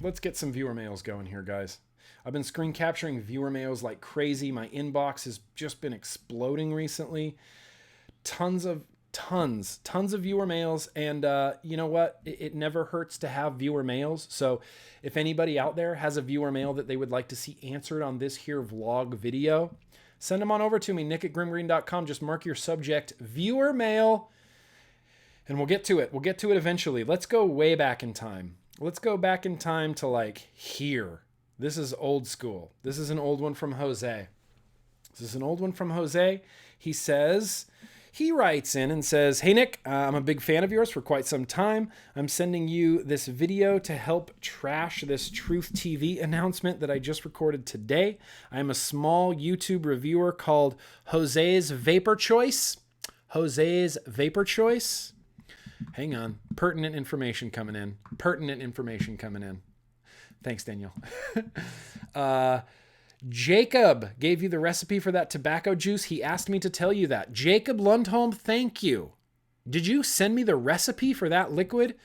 Let's get some viewer mails going here, guys. I've been screen capturing viewer mails like crazy. My inbox has just been exploding recently. Tons of viewer mails. And you know what? It never hurts to have viewer mails. So if anybody out there has a viewer mail that they would like to see answered on this here vlog video, send them on over to me, nick@grimgreen.com. Just mark your subject viewer mail, and we'll get to it. We'll get to it eventually. Let's go way back in time. Let's go back in time to like here. This is old school. This is an old one from Jose. He writes in and says, "Hey Nick, I'm a big fan of yours for quite some time. I'm sending you this video to help trash this Truth TV announcement that I just recorded today. I'm a small YouTube reviewer called Jose's Vapor Choice. Hang on. Pertinent information coming in. Thanks, Daniel. Jacob gave you the recipe for that tobacco juice. He asked me to tell you that. Jacob Lundholm, thank you. Did you send me the recipe for that liquid?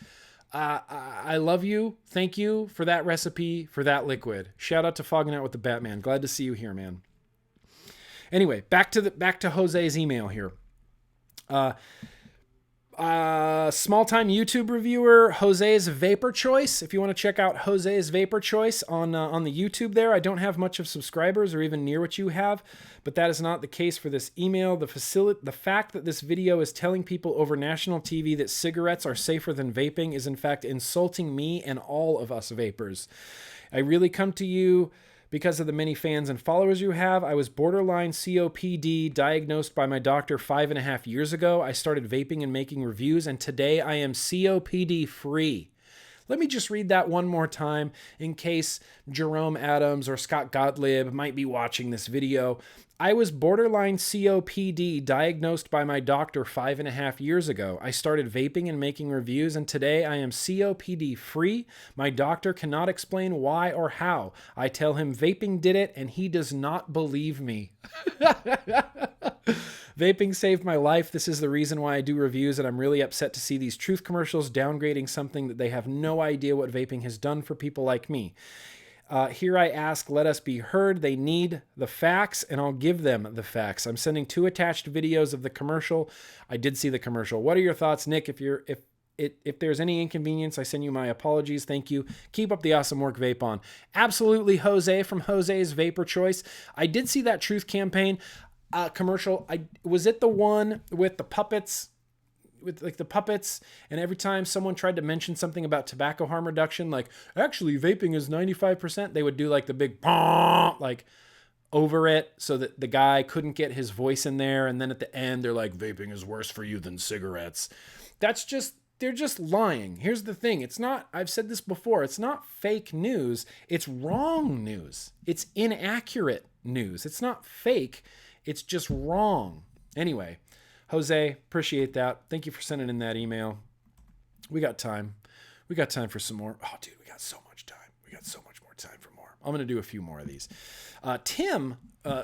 I love you. Thank you for that recipe for that liquid. Shout out to Fogging Out with the Batman. Glad to see you here, man. Anyway, back to Jose's email here. Small-time YouTube reviewer, Jose's Vapor Choice. If you want to check out Jose's Vapor Choice on the YouTube there, I don't have much of subscribers or even near what you have, but that is not the case for this email. The fact that this video is telling people over national TV that cigarettes are safer than vaping is in fact insulting me and all of us vapors. I really come to you because of the many fans and followers you have. I was borderline COPD diagnosed by my doctor 5.5 years ago. I started vaping and making reviews, and today I am COPD free. Let me just read that one more time in case Jerome Adams or Scott Gottlieb might be watching this video. I was borderline COPD diagnosed by my doctor 5.5 years ago. I started vaping and making reviews, and today I am COPD free. My doctor cannot explain why or how. I tell him vaping did it, and he does not believe me. Vaping saved my life. This is the reason why I do reviews, and I'm really upset to see these truth commercials downgrading something that they have no idea what vaping has done for people like me. Here I ask, let us be heard. They need the facts, and I'll give them the facts. I'm sending 2 attached videos of the commercial. I did see the commercial. What are your thoughts, Nick? If there's any inconvenience, I send you my apologies. Thank you. Keep up the awesome work, Vape On. Absolutely, Jose from Jose's Vapor Choice. I did see that Truth Campaign commercial. Was it the one with the puppets? With like the puppets, and every time someone tried to mention something about tobacco harm reduction, like actually vaping is 95%, they would do like the big like over it so that the guy couldn't get his voice in there, and then at the end they're like, vaping is worse for you than cigarettes. They're just lying. Here's the thing. It's not, I've said this before, it's not fake news. It's wrong news. It's inaccurate news. It's not fake. It's just wrong. Anyway, Jose, appreciate that. Thank you for sending in that email. We got time. We got time for some more. Oh, dude, we got so much time. We got so much more time for more. I'm going to do a few more of these. Tim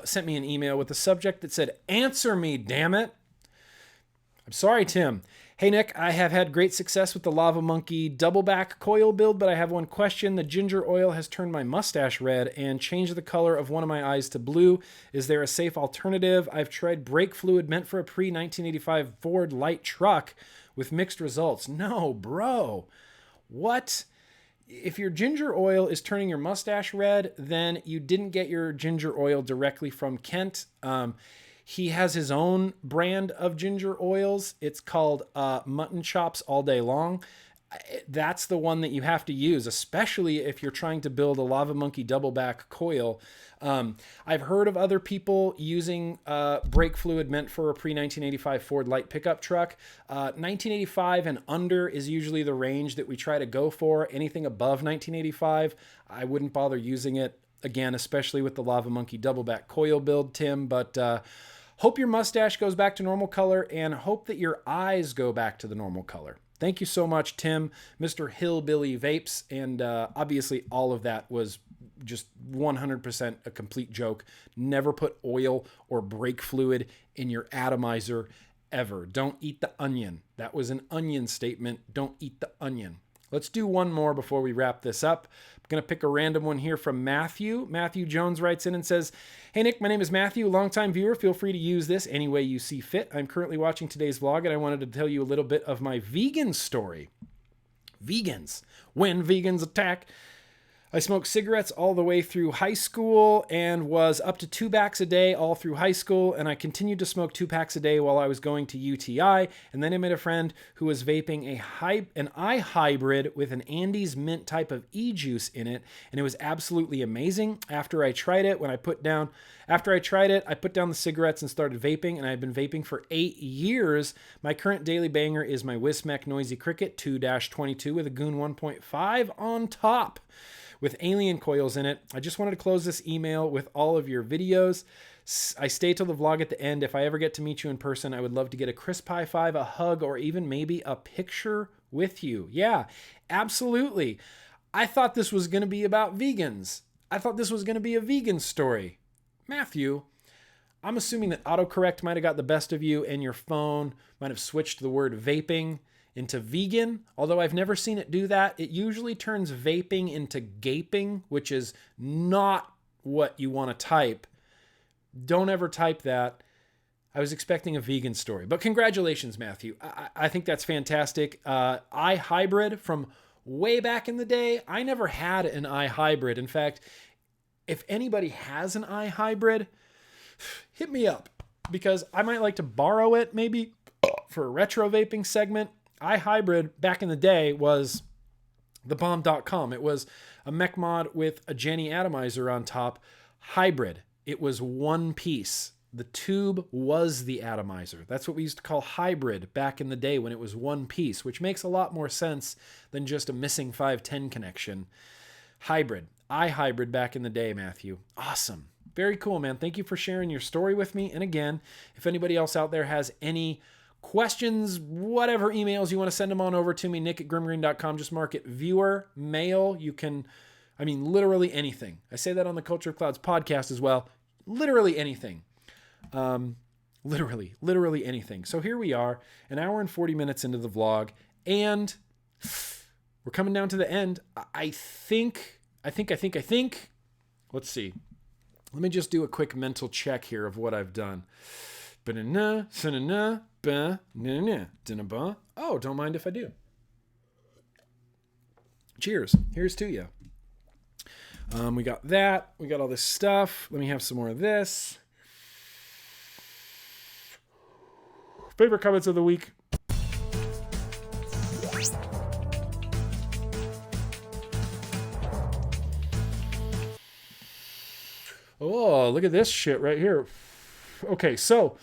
sent me an email with a subject that said, answer me, damn it. I'm sorry, Tim. Hey, Nick, I have had great success with the Lava Monkey double back coil build, but I have one question. The ginger oil has turned my mustache red and changed the color of one of my eyes to blue. Is there a safe alternative? I've tried brake fluid meant for a pre-1985 Ford light truck with mixed results. No, bro. What? If your ginger oil is turning your mustache red, then you didn't get your ginger oil directly from Kent. He has his own brand of ginger oils. It's called Mutton Chops All Day Long. That's the one that you have to use, especially if you're trying to build a Lava Monkey double back coil. I've heard of other people using brake fluid meant for a pre-1985 Ford light pickup truck. 1985 and under is usually the range that we try to go for. Anything above 1985, I wouldn't bother using it. Again, especially with the Lava Monkey double back coil build, Tim. But hope your mustache goes back to normal color and hope that your eyes go back to the normal color. Thank you so much, Tim, Mr. Hillbilly Vapes. And obviously all of that was just 100% a complete joke. Never put oil or brake fluid in your atomizer ever. Don't eat the onion. That was an onion statement. Don't eat the onion. Let's do one more before we wrap this up. I'm going to pick a random one here from Matthew. Matthew Jones writes in and says, "Hey Nick, my name is Matthew, longtime viewer. Feel free to use this any way you see fit. I'm currently watching today's vlog and I wanted to tell you a little bit of my vegan story." Vegans. When vegans attack. I smoked cigarettes all the way through high school and was up to 2 packs a day all through high school. And I continued to smoke 2 packs a day while I was going to UTI. And then I met a friend who was vaping an iHybrid with an Andes mint type of e-juice in it. And it was absolutely amazing. After I tried it, I put down the cigarettes and started vaping. And I've been vaping for 8 years. My current daily banger is my Wismec Noisy Cricket 2-22 with a Goon 1.5 on top, with alien coils in it. I just wanted to close this email with all of your videos. I stay till the vlog at the end. If I ever get to meet you in person, I would love to get a crisp high five, a hug, or even maybe a picture with you. Yeah, absolutely. I thought this was going to be about vegans. I thought this was going to be a vegan story. Matthew, I'm assuming that autocorrect might have got the best of you and your phone might have switched the word vaping into vegan, although I've never seen it do that. It usually turns vaping into gaping, which is not what you want to type. Don't ever type that. I was expecting a vegan story, but congratulations, Matthew. I think that's fantastic. iHybrid from way back in the day. I never had an iHybrid. In fact, if anybody has an iHybrid, hit me up because I might like to borrow it maybe for a retro vaping segment. iHybrid back in the day was thebomb.com. It was a mech mod with a Jenny atomizer on top. Hybrid. It was one piece. The tube was the atomizer. That's what we used to call hybrid back in the day when it was one piece, which makes a lot more sense than just a missing 510 connection. Hybrid. iHybrid back in the day, Matthew. Awesome. Very cool, man. Thank you for sharing your story with me. And again, if anybody else out there has any questions, whatever emails you want to send them on over to me, nick@grimgreen.com. Just mark it viewer, mail. You can, literally anything. I say that on the Culture of Clouds podcast as well. Literally anything. Literally anything. So here we are, an hour and 40 minutes into the vlog, and we're coming down to the end. I think. Let's see. Let me just do a quick mental check here of what I've done. Oh, don't mind if I do. Cheers. Here's to you. We got that. We got all this stuff. Let me have some more of this. Favorite comments of the week. Oh, look at this shit right here. Okay, so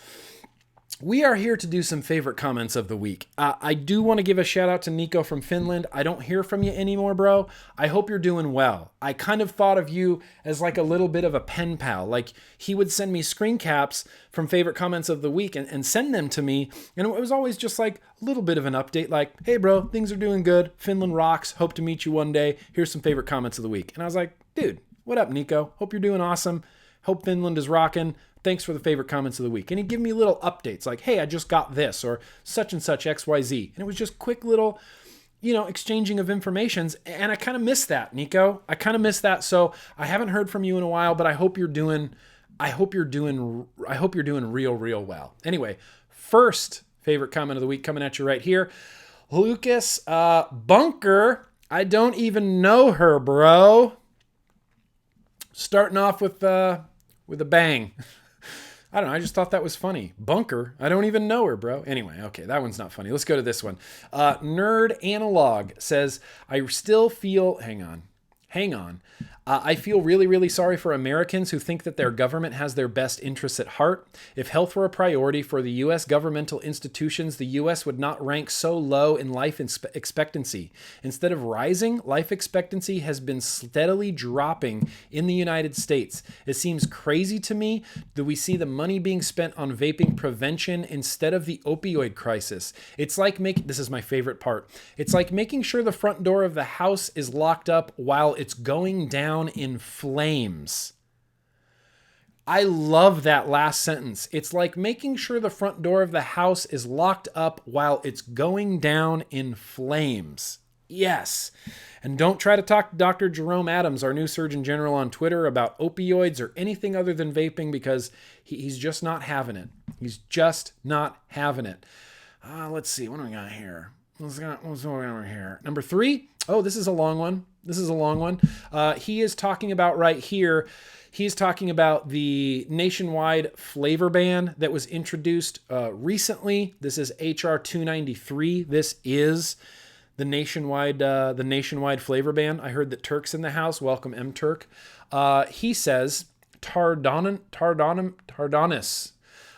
we are here to do some favorite comments of the week. I do want to give a shout out to Nico from Finland. I don't hear from you anymore, bro. I hope you're doing well. I kind of thought of you as like a little bit of a pen pal. Like he would send me screen caps from favorite comments of the week and send them to me. And it was always just like a little bit of an update like, hey, bro, things are doing good. Finland rocks. Hope to meet you one day. Here's some favorite comments of the week. And I was like, dude, what up, Nico? Hope you're doing awesome. Hope Finland is rocking. Thanks for the favorite comments of the week. And he'd give me little updates like, hey, I just got this, or such and such XYZ. And it was just quick little, exchanging of informations. And I kind of miss that, Nico. I kind of miss that. So I haven't heard from you in a while, but I hope you're doing real well. Anyway, first favorite comment of the week coming at you right here. Lucas Bunker. I don't even know her, bro. Starting off with a bang. I don't know. I just thought that was funny. Bunker. I don't even know her, bro. Anyway, okay, that one's not funny. Let's go to this one. Nerd Analog says, I still feel... Hang on. I feel really, really sorry for Americans who think that their government has their best interests at heart. If health were a priority for the U.S. governmental institutions, the U.S. would not rank so low in life expectancy. Instead of rising, life expectancy has been steadily dropping in the United States. It seems crazy to me that we see the money being spent on vaping prevention instead of the opioid crisis. It's like this is my favorite part. It's like making sure the front door of the house is locked up while it's going down in flames. I love that last sentence. It's like making sure the front door of the house is locked up while it's going down in flames. Yes. And don't try to talk to Dr. Jerome Adams, our new Surgeon General, on Twitter about opioids or anything other than vaping, because he's just not having it. He's just not having it. Let's see. What do we got here? What's going on here? Number 3. Oh, this is a long one. He is talking about right here. He's talking about the nationwide flavor ban that was introduced recently. This is HR 293. This is the nationwide flavor ban. I heard that Turk's in the house. Welcome, M Turk. He says Tardonis.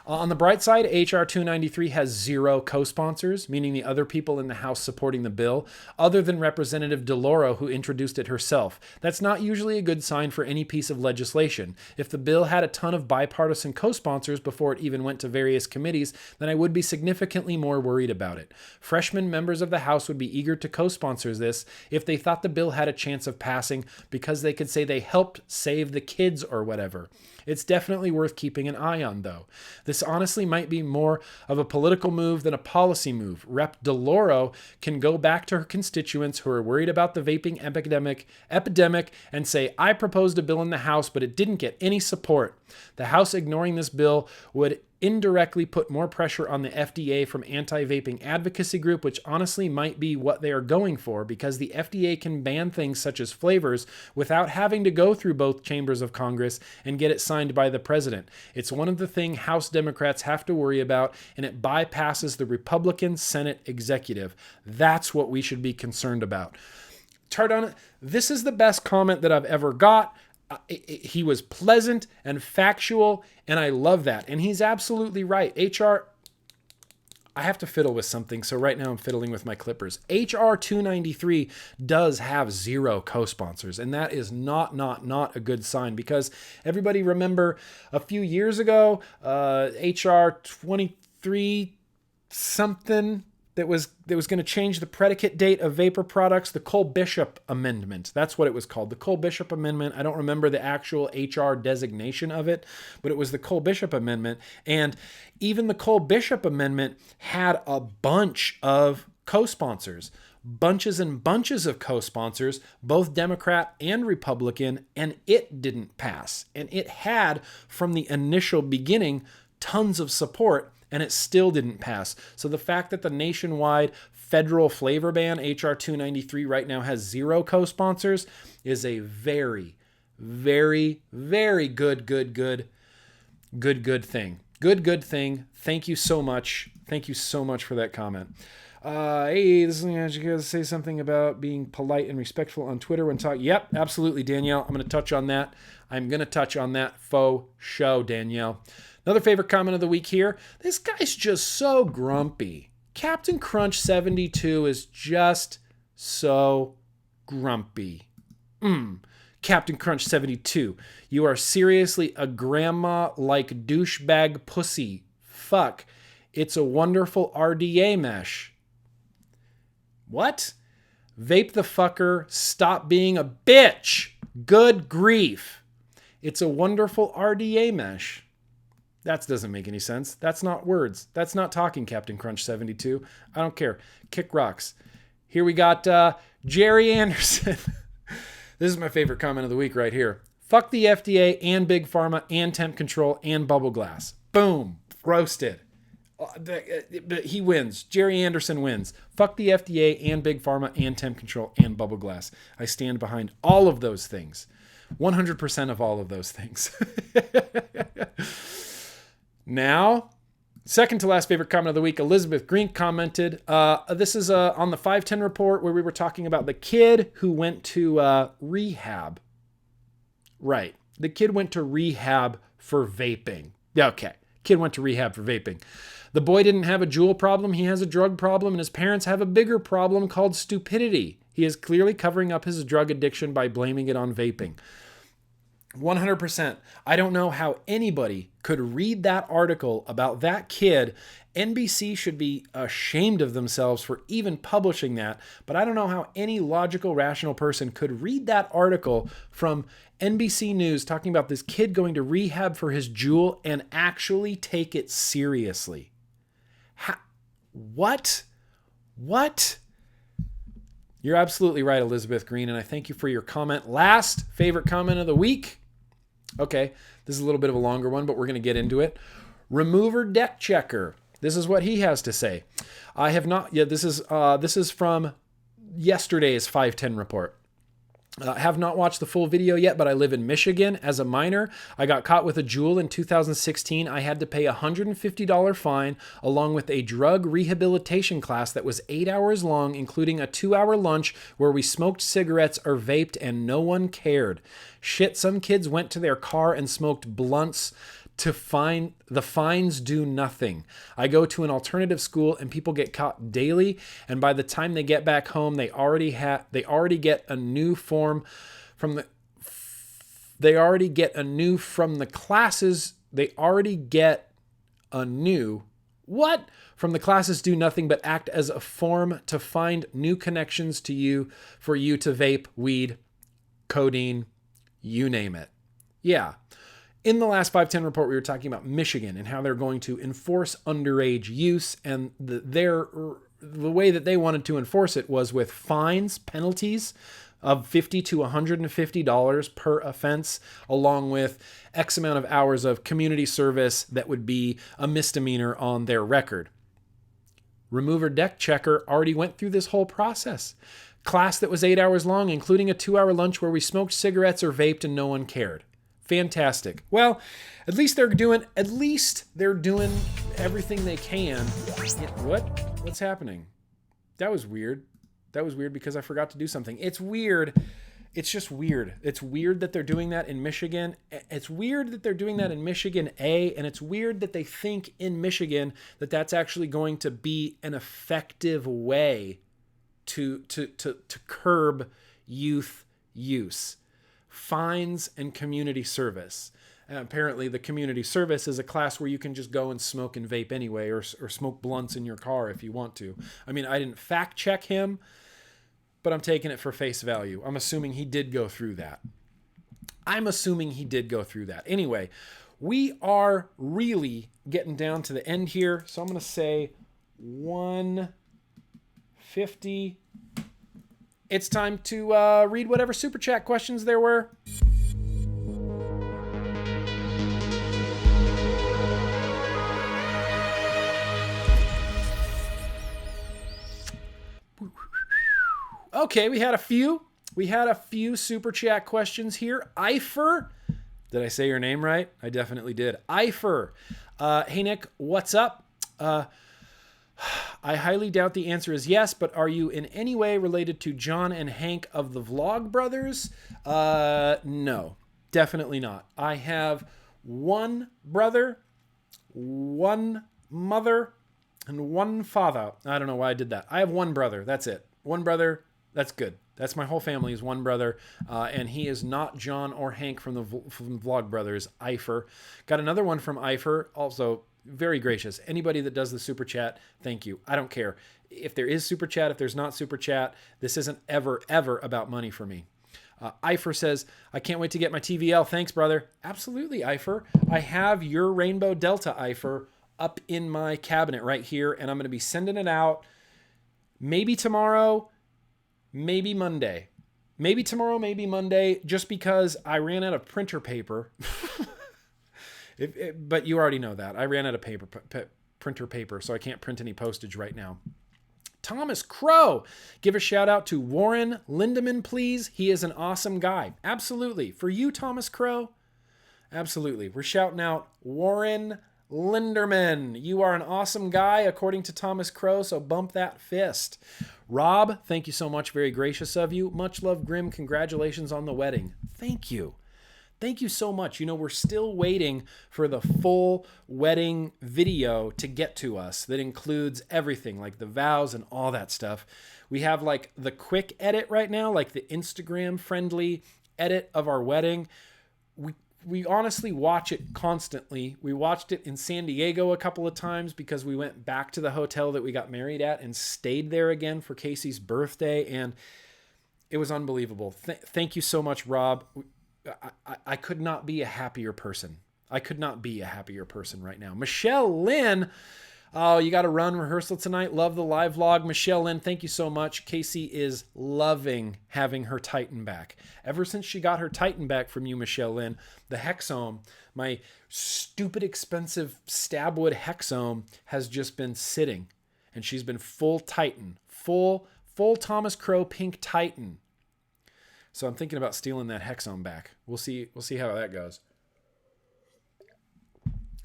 On the bright side, HR 293 has 0 co-sponsors, meaning the other people in the House supporting the bill, other than Representative DeLauro, who introduced it herself. That's not usually a good sign for any piece of legislation. If the bill had a ton of bipartisan co-sponsors before it even went to various committees, then I would be significantly more worried about it. Freshman members of the House would be eager to co-sponsor this if they thought the bill had a chance of passing because they could say they helped save the kids or whatever. It's definitely worth keeping an eye on, though. This honestly might be more of a political move than a policy move. Rep. DeLauro can go back to her constituents who are worried about the vaping epidemic and say, I proposed a bill in the House, but it didn't get any support. The House ignoring this bill would indirectly put more pressure on the FDA from anti-vaping advocacy group, which honestly might be what they are going for, because the FDA can ban things such as flavors without having to go through both chambers of Congress and get it signed by the president. It's one of the things House Democrats have to worry about, and it bypasses the Republican Senate executive. That's what we should be concerned about. Tardana, this is the best comment that I've ever got. He was pleasant and factual, and I love that. And he's absolutely right. I have to fiddle with something, so right now I'm fiddling with my clippers. HR 293 does have 0 co-sponsors, and that is not a good sign, because everybody remember a few years ago, HR 23 something that was going to change the predicate date of vapor products, the Cole-Bishop Amendment. That's what it was called, the Cole-Bishop Amendment. I don't remember the actual HR designation of it, but it was the Cole-Bishop Amendment. And even the Cole-Bishop Amendment had a bunch of co-sponsors, bunches and bunches of co-sponsors, both Democrat and Republican, and it didn't pass. And it had, from the initial beginning, tons of support, and it still didn't pass. So the fact that the nationwide federal flavor ban, HR 293, right now has 0 co-sponsors is a very, very, very good thing. Good thing. Thank you so much. Thank you so much for that comment. Hey, this is going to say something about being polite and respectful on Twitter when talking. Yep, absolutely, Danielle. I'm going to touch on that. Faux show, Danielle. Another favorite comment of the week here. This guy's just so grumpy. Captain Crunch 72 is just so grumpy. Captain Crunch 72, you are seriously a grandma-like douchebag pussy. Fuck. It's a wonderful RDA mesh. What? Vape the fucker. Stop being a bitch. Good grief. It's a wonderful RDA mesh. That doesn't make any sense. That's not words. That's not talking, Captain Crunch 72. I don't care. Kick rocks. Here we got Jerry Anderson. This is my favorite comment of the week right here. Fuck the FDA and Big Pharma and temp control and bubble glass. Boom. Roasted. He wins. Jerry Anderson wins. Fuck the FDA and Big Pharma and temp control and bubble glass. I stand behind all of those things. 100% of all of those things. Now, second to last favorite comment of the week, Elizabeth Green commented, this is on the 510 report where we were talking about the kid who went to rehab. Right. The kid went to rehab for vaping. Okay. Kid went to rehab for vaping. The boy didn't have a jewel problem. He has a drug problem, and his parents have a bigger problem called stupidity. He is clearly covering up his drug addiction by blaming it on vaping. 100%. I don't know how anybody could read that article about that kid. NBC should be ashamed of themselves for even publishing that, but I don't know how any logical, rational person could read that article from NBC News talking about this kid going to rehab for his jewel and actually take it seriously. What? You're absolutely right, Elizabeth Green, and I thank you for your comment. Last favorite comment of the week. Okay, this is a little bit of a longer one, but we're going to get into it. Remover Deck Checker. This is what he has to say. I have not yet. This is from yesterday's 510 report. Have not watched the full video yet, but I live in Michigan. As a minor, I got caught with a jewel in 2016. I had to pay a $150 fine along with a drug rehabilitation class that was 8 hours long, including a 2-hour lunch where we smoked cigarettes or vaped and no one cared. Shit, some kids went to their car and smoked blunts to find the fines do nothing. I go to an alternative school and people get caught daily, and by the time they get back home, they already get a new from the classes. They already get a new what? From the classes do nothing but act as a form to find new connections to you for you to vape, weed, codeine, you name it. Yeah. In the last 510 report, we were talking about Michigan and how they're going to enforce underage use, and the way that they wanted to enforce it was with fines, penalties of $50 to $150 per offense, along with X amount of hours of community service that would be a misdemeanor on their record. Remover Deck Checker already went through this whole process. Class that was 8 hours long, including a 2-hour lunch where we smoked cigarettes or vaped and no one cared. Fantastic. Well, at least they're doing everything they can. What's happening? That was weird. That was weird because I forgot to do something. It's weird. It's just weird. It's weird that they're doing that in Michigan. It's weird that they're doing that in Michigan A, and it's weird that they think in Michigan that that's actually going to be an effective way to curb youth use. Fines and community service. Apparently the community service is a class where you can just go and smoke and vape anyway, or smoke blunts in your car if you want to. I mean, I didn't fact check him, but I'm taking it for face value. I'm assuming he did go through that. Anyway, we are really getting down to the end here. So I'm going to say 150. It's time to read whatever Super Chat questions there were. Okay, we had a few Super Chat questions here. Eifer, did I say your name right? I definitely did. Eifer, hey Nick, what's up? I highly doubt the answer is yes, but are you in any way related to John and Hank of the Vlog Brothers? No, definitely not. I have one brother, one mother, and one father. I don't know why I did that. I have one brother. That's it. One brother. That's good. That's my whole family is one brother, and he is not John or Hank from the Vlog Brothers. Eifer. Got another one from Eifer, also very gracious. Anybody that does the Super Chat, thank you. I don't care. If there is Super Chat, if there's not Super Chat, this isn't ever about money for me. Eifer says, I can't wait to get my TVL. Thanks, brother. Absolutely, Eifer. I have your Rainbow Delta, Eifer, up in my cabinet right here, and I'm going to be sending it out maybe tomorrow, maybe Monday. Maybe tomorrow, maybe Monday, just because I ran out of printer paper. But you already know that. I ran out of printer paper, so I can't print any postage right now. Thomas Crow, give a shout out to Warren Lindemann, please. He is an awesome guy. Absolutely. For you, Thomas Crow, absolutely. We're shouting out Warren Linderman. You are an awesome guy, according to Thomas Crow, so bump that fist. Rob, thank you so much. Very gracious of you. Much love, Grim. Congratulations on the wedding. Thank you. Thank you so much. You know, we're still waiting for the full wedding video to get to us that includes everything, like the vows and all that stuff. We have like the quick edit right now, like the Instagram friendly edit of our wedding. We honestly watch it constantly. We watched it in San Diego a couple of times because we went back to the hotel that we got married at and stayed there again for Casey's birthday. And it was unbelievable. Thank you so much, Rob. I could not be a happier person. I could not be a happier person right now. Michelle Lynn, oh, you got to run rehearsal tonight. Love the live vlog. Michelle Lynn, thank you so much. Casey is loving having her Titan back. Ever since she got her Titan back from you, Michelle Lynn, the Hexome, my stupid expensive Stabwood Hexome, has just been sitting. And she's been full Titan. Full Thomas Crow pink Titan. So I'm thinking about stealing that Hexome back. We'll see how that goes.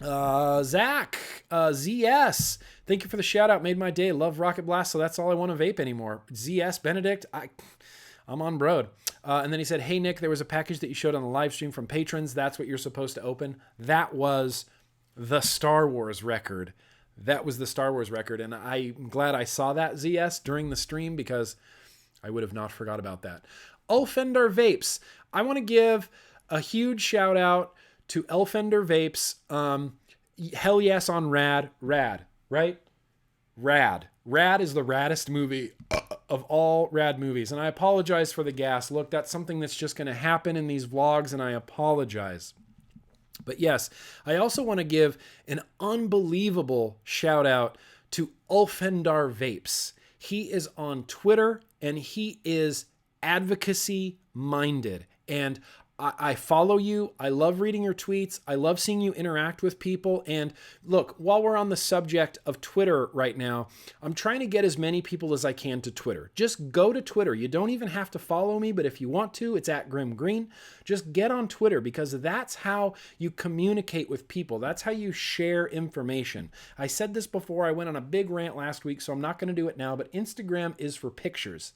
Zach, ZS, thank you for the shout out. Made my day. Love Rocket Blast, so that's all I want to vape anymore. ZS, Benedict, I'm on broad. And then he said, hey, Nick, there was a package that you showed on the live stream from patrons. That's what you're supposed to open. That was the Star Wars record. That was the Star Wars record. And I'm glad I saw that, ZS, during the stream because I would have not forgot about that. Elfender Vapes. I want to give a huge shout out to Elfender Vapes. Hell yes on Rad, right? Rad is the raddest movie of all rad movies. And I apologize for the gas. Look, that's something that's just going to happen in these vlogs, and I apologize. But yes, I also want to give an unbelievable shout out to Elfender Vapes. He is on Twitter, and he is advocacy minded, and I follow you. I love reading your tweets. I love seeing you interact with people. And look, while we're on the subject of Twitter right now, I'm trying to get as many people as I can to Twitter. Just go to Twitter. You don't even have to follow me, but if you want to, it's @GrimGreen. Just get on Twitter because that's how you communicate with people. That's how you share information. I said this before. I went on a big rant last week, so I'm not going to do it now, but Instagram is for pictures.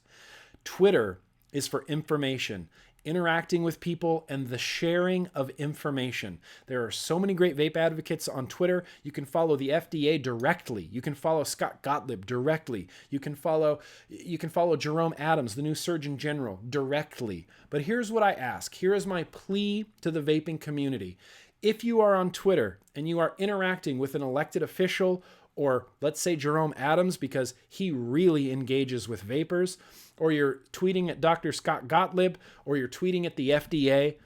Twitter is for information, interacting with people, and the sharing of information. There are so many great vape advocates on Twitter. You can follow the FDA directly. You can follow Scott Gottlieb directly. You can follow Jerome Adams, the new Surgeon General, directly. But here's what I ask. Here is my plea to the vaping community. If you are on Twitter and you are interacting with an elected official, or let's say Jerome Adams because he really engages with vapors, or you're tweeting at Dr. Scott Gottlieb, or you're tweeting at the FDA,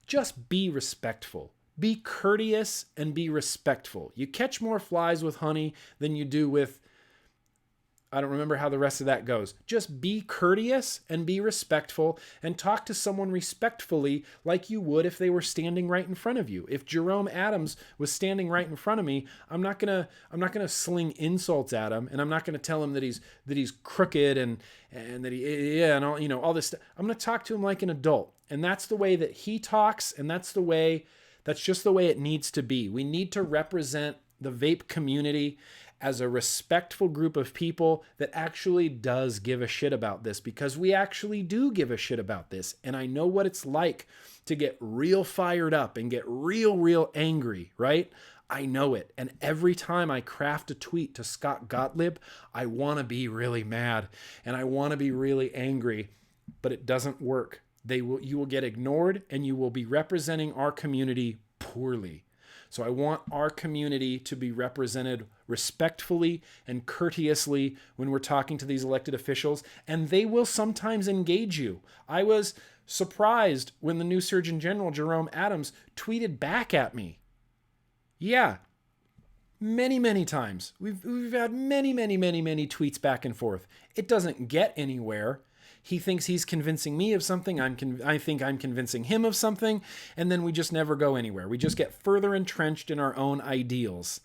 just be respectful. Be courteous and be respectful. You catch more flies with honey than you do with, I don't remember how the rest of that goes. Just be courteous and be respectful and talk to someone respectfully like you would if they were standing right in front of you. If Jerome Adams was standing right in front of me, I'm not gonna sling insults at him, and I'm not gonna tell him that he's crooked and that and all, all this stuff. I'm gonna talk to him like an adult. And that's the way that he talks, and that's just the way it needs to be. We need to represent the vape community as a respectful group of people that actually does give a shit about this, because we actually do give a shit about this. And I know what it's like to get real fired up and get real angry, right? I know it. And every time I craft a tweet to Scott Gottlieb, I want to be really mad and I want to be really angry, but it doesn't work. You will get ignored, and you will be representing our community poorly. So I want our community to be represented respectfully and courteously when we're talking to these elected officials, and they will sometimes engage you. I was surprised when the new Surgeon General, Jerome Adams, tweeted back at me. Yeah, many, many times. We've had many tweets back and forth. It doesn't get anywhere. He thinks he's convincing me of something. I think I'm convincing him of something. And then we just never go anywhere. We just get further entrenched in our own ideals.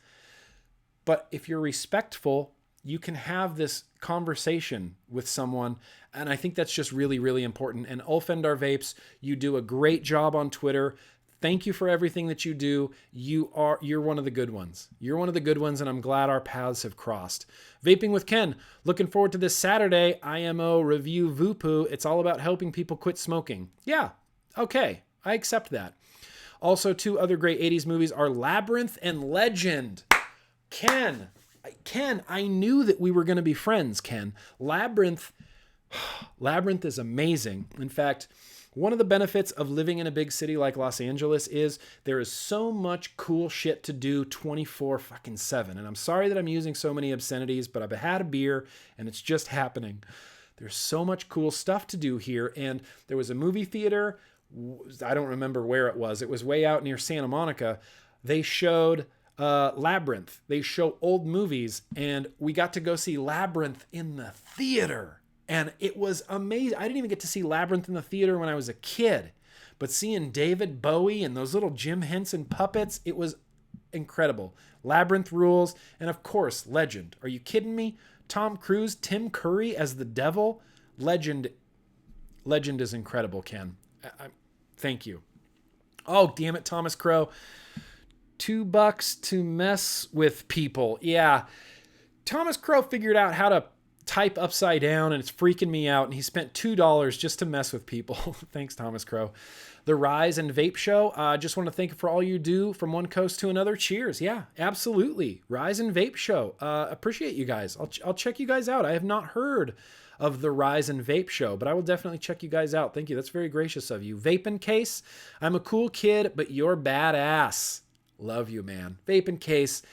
But if you're respectful, you can have this conversation with someone. And I think that's just really, really important. And Ulfendar Vapes, you do a great job on Twitter. Thank you for everything that you do. You're one of the good ones. You're one of the good ones, and I'm glad our paths have crossed. Vaping with Ken. Looking forward to this Saturday. IMO review Voopoo. It's all about helping people quit smoking. Yeah, okay. I accept that. Also, 2 other great 80s movies are Labyrinth and Legend. Ken, I knew that we were going to be friends, Ken. Labyrinth is amazing. In fact, one of the benefits of living in a big city like Los Angeles is there is so much cool shit to do 24/7. And I'm sorry that I'm using so many obscenities, but I've had a beer and it's just happening. There's so much cool stuff to do here. And there was a movie theater. I don't remember where it was. It was way out near Santa Monica. They showed Labyrinth. They show old movies, and we got to go see Labyrinth in the theater. And it was amazing. I didn't even get to see Labyrinth in the theater when I was a kid. But seeing David Bowie and those little Jim Henson puppets, it was incredible. Labyrinth rules. And of course, Legend. Are you kidding me? Tom Cruise, Tim Curry as the devil. Legend is incredible, Ken. Thank you. Oh, damn it, Thomas Crow. $2 to mess with people. Yeah. Thomas Crow figured out how to type upside down, and it's freaking me out, and he spent $2 just to mess with people. Thanks, Thomas Crow. The Rise and Vape Show. Just want to thank you for all you do from one coast to another. Cheers. Yeah, absolutely. Rise and Vape Show. Appreciate you guys. I'll check you guys out. I have not heard of the Rise and Vape Show, but I will definitely check you guys out. Thank you. That's very gracious of you. Vaping Case. I'm a cool kid, but you're badass. Love you, man. Vaping Case.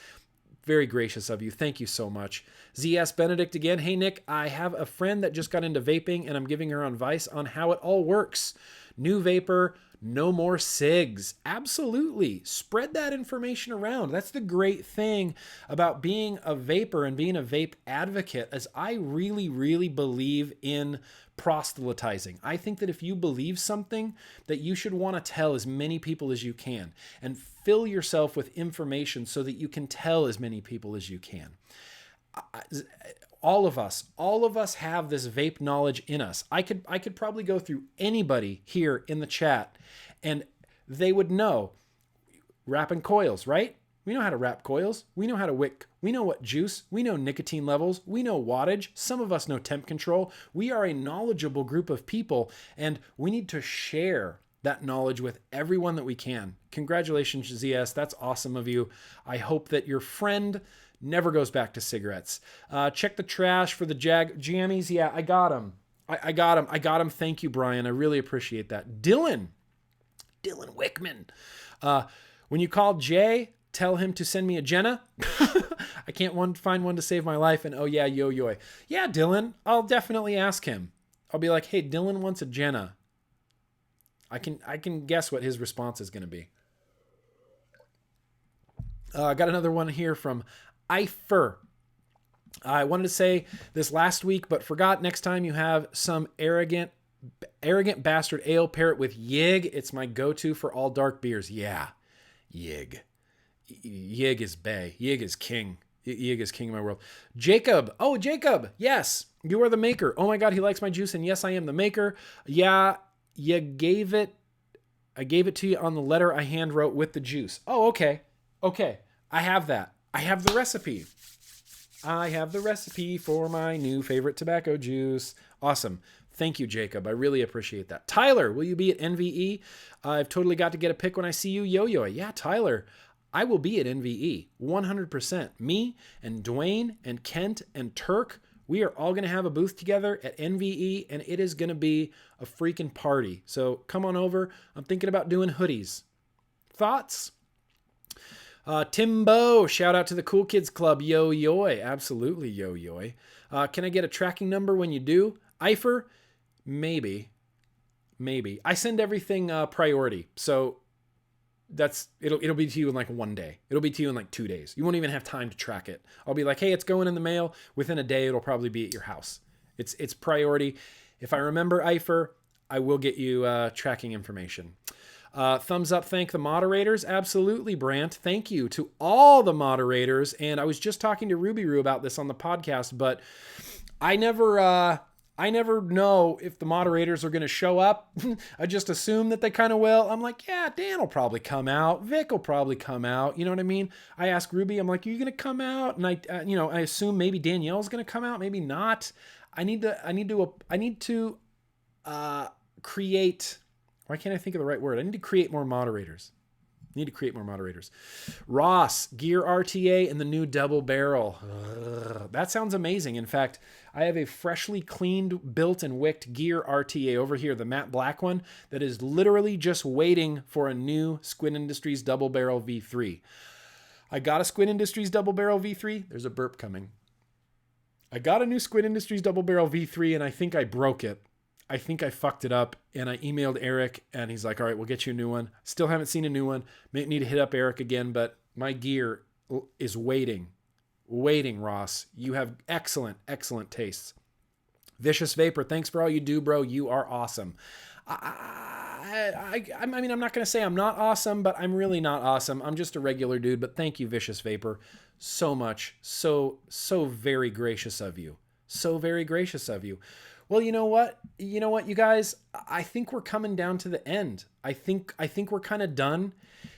Very gracious of you. Thank you so much. ZS Benedict again. Hey, Nick, I have a friend that just got into vaping, and I'm giving her advice on how it all works. New vapor, no more cigs. Absolutely. Spread that information around. That's the great thing about being a vapor and being a vape advocate, is I really, really believe in proselytizing. I think that if you believe something, that you should want to tell as many people as you can, and fill yourself with information so that you can tell as many people as you can. All of us have this vape knowledge in us. I could probably go through anybody here in the chat and they would know wrapping coils, right? We know how to wrap coils. We know how to wick. We know what juice. We know nicotine levels. We know wattage. Some of us know temp control. We are a knowledgeable group of people, and we need to share that knowledge with everyone that we can. Congratulations, ZS. That's awesome of you. I hope that your friend never goes back to cigarettes. Check the trash for the jammies. Yeah, I got them. I got them. Thank you, Brian. I really appreciate that. Dylan Wickman. When you call Jay, tell him to send me a Jenna. I can't find one to save my life. And oh yeah, yo. Yeah, Dylan, I'll definitely ask him. I'll be like, hey, Dylan wants a Jenna. I can guess what his response is going to be. I got another one here from Eifer. I wanted to say this last week, but forgot. Next time you have some arrogant bastard ale, pair it with Yig. It's my go-to for all dark beers. Yeah, Yig. Yig is bae. Yig is king. Yig is king of my world. Jacob. Oh, Jacob. Yes, you are the maker. Oh my God, he likes my juice. And yes, I am the maker. Yeah, you gave it. I gave it to you on the letter I hand wrote with the juice. Oh, okay. Okay. I have that. I have the recipe. I have the recipe for my new favorite tobacco juice. Awesome. Thank you, Jacob. I really appreciate that. Tyler, will you be at NVE? I've totally got to get a pic when I see you. Yo-yo. Yeah, Tyler. I will be at NVE. 100%. Me and Dwayne and Kent and Turk, we are all going to have a booth together at NVE, and it is going to be a freaking party. So come on over. I'm thinking about doing hoodies. Thoughts? Timbo, shout out to the Cool Kids Club. Yo-yoy. Absolutely, yo-yoy. Can I get a tracking number when you do? Eifer? Maybe. Maybe. I send everything priority. So it'll be to you in like 1 day. It'll be to you in like 2 days. You won't even have time to track it. I'll be like, hey, it's going in the mail. Within a day, it'll probably be at your house. It's priority. If I remember Eifer, I will get you tracking information. Thumbs up, thank the moderators. Absolutely, Brant. Thank you to all the moderators. And I was just talking to Ruby Roo about this on the podcast, but I never know if the moderators are going to show up. I just assume that they kind of will. I'm like, yeah, Dan will probably come out. Vic will probably come out. You know what I mean? I ask Ruby, I'm like, are you going to come out? And I assume maybe Danielle's going to come out, maybe not. I need to create. Why can't I think of the right word? I need to create more moderators. Ross, Gear RTA, and the new double barrel. That sounds amazing. In fact, I have a freshly cleaned, built, and wicked Gear RTA over here, the matte black one, that is literally just waiting for a new Squid Industries double barrel V3. I got a Squid Industries double barrel V3. There's a burp coming. I got a new Squid Industries double barrel V3, and I think I broke it. I think I fucked it up, and I emailed Eric, and he's like, all right, we'll get you a new one. Still haven't seen a new one. May need to hit up Eric again, but my gear is waiting, Ross. You have excellent tastes. Vicious Vapor, thanks for all you do, bro. You are awesome. I mean, I'm not going to say I'm not awesome, but I'm really not awesome. I'm just a regular dude, but thank you, Vicious Vapor, so much. So very gracious of you. So very gracious of you. Well, you know what, you guys, I think we're coming down to the end. I think we're kind of done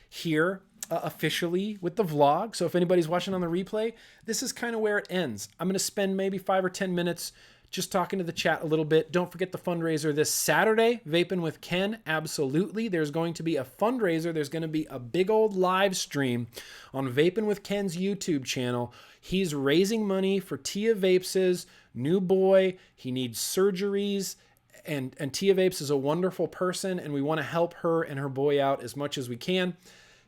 here officially with the vlog. So if anybody's watching on the replay, this is kind of where it ends. I'm going to spend maybe 5 or 10 minutes just talking to the chat a little bit. Don't forget the fundraiser this Saturday, Vaping with Ken. Absolutely. There's going to be a fundraiser. There's going to be a big old live stream on Vaping with Ken's YouTube channel. He's raising money for Tia Vapes' new boy. He needs surgeries, and Tia Vapes is a wonderful person, and we want to help her and her boy out as much as we can.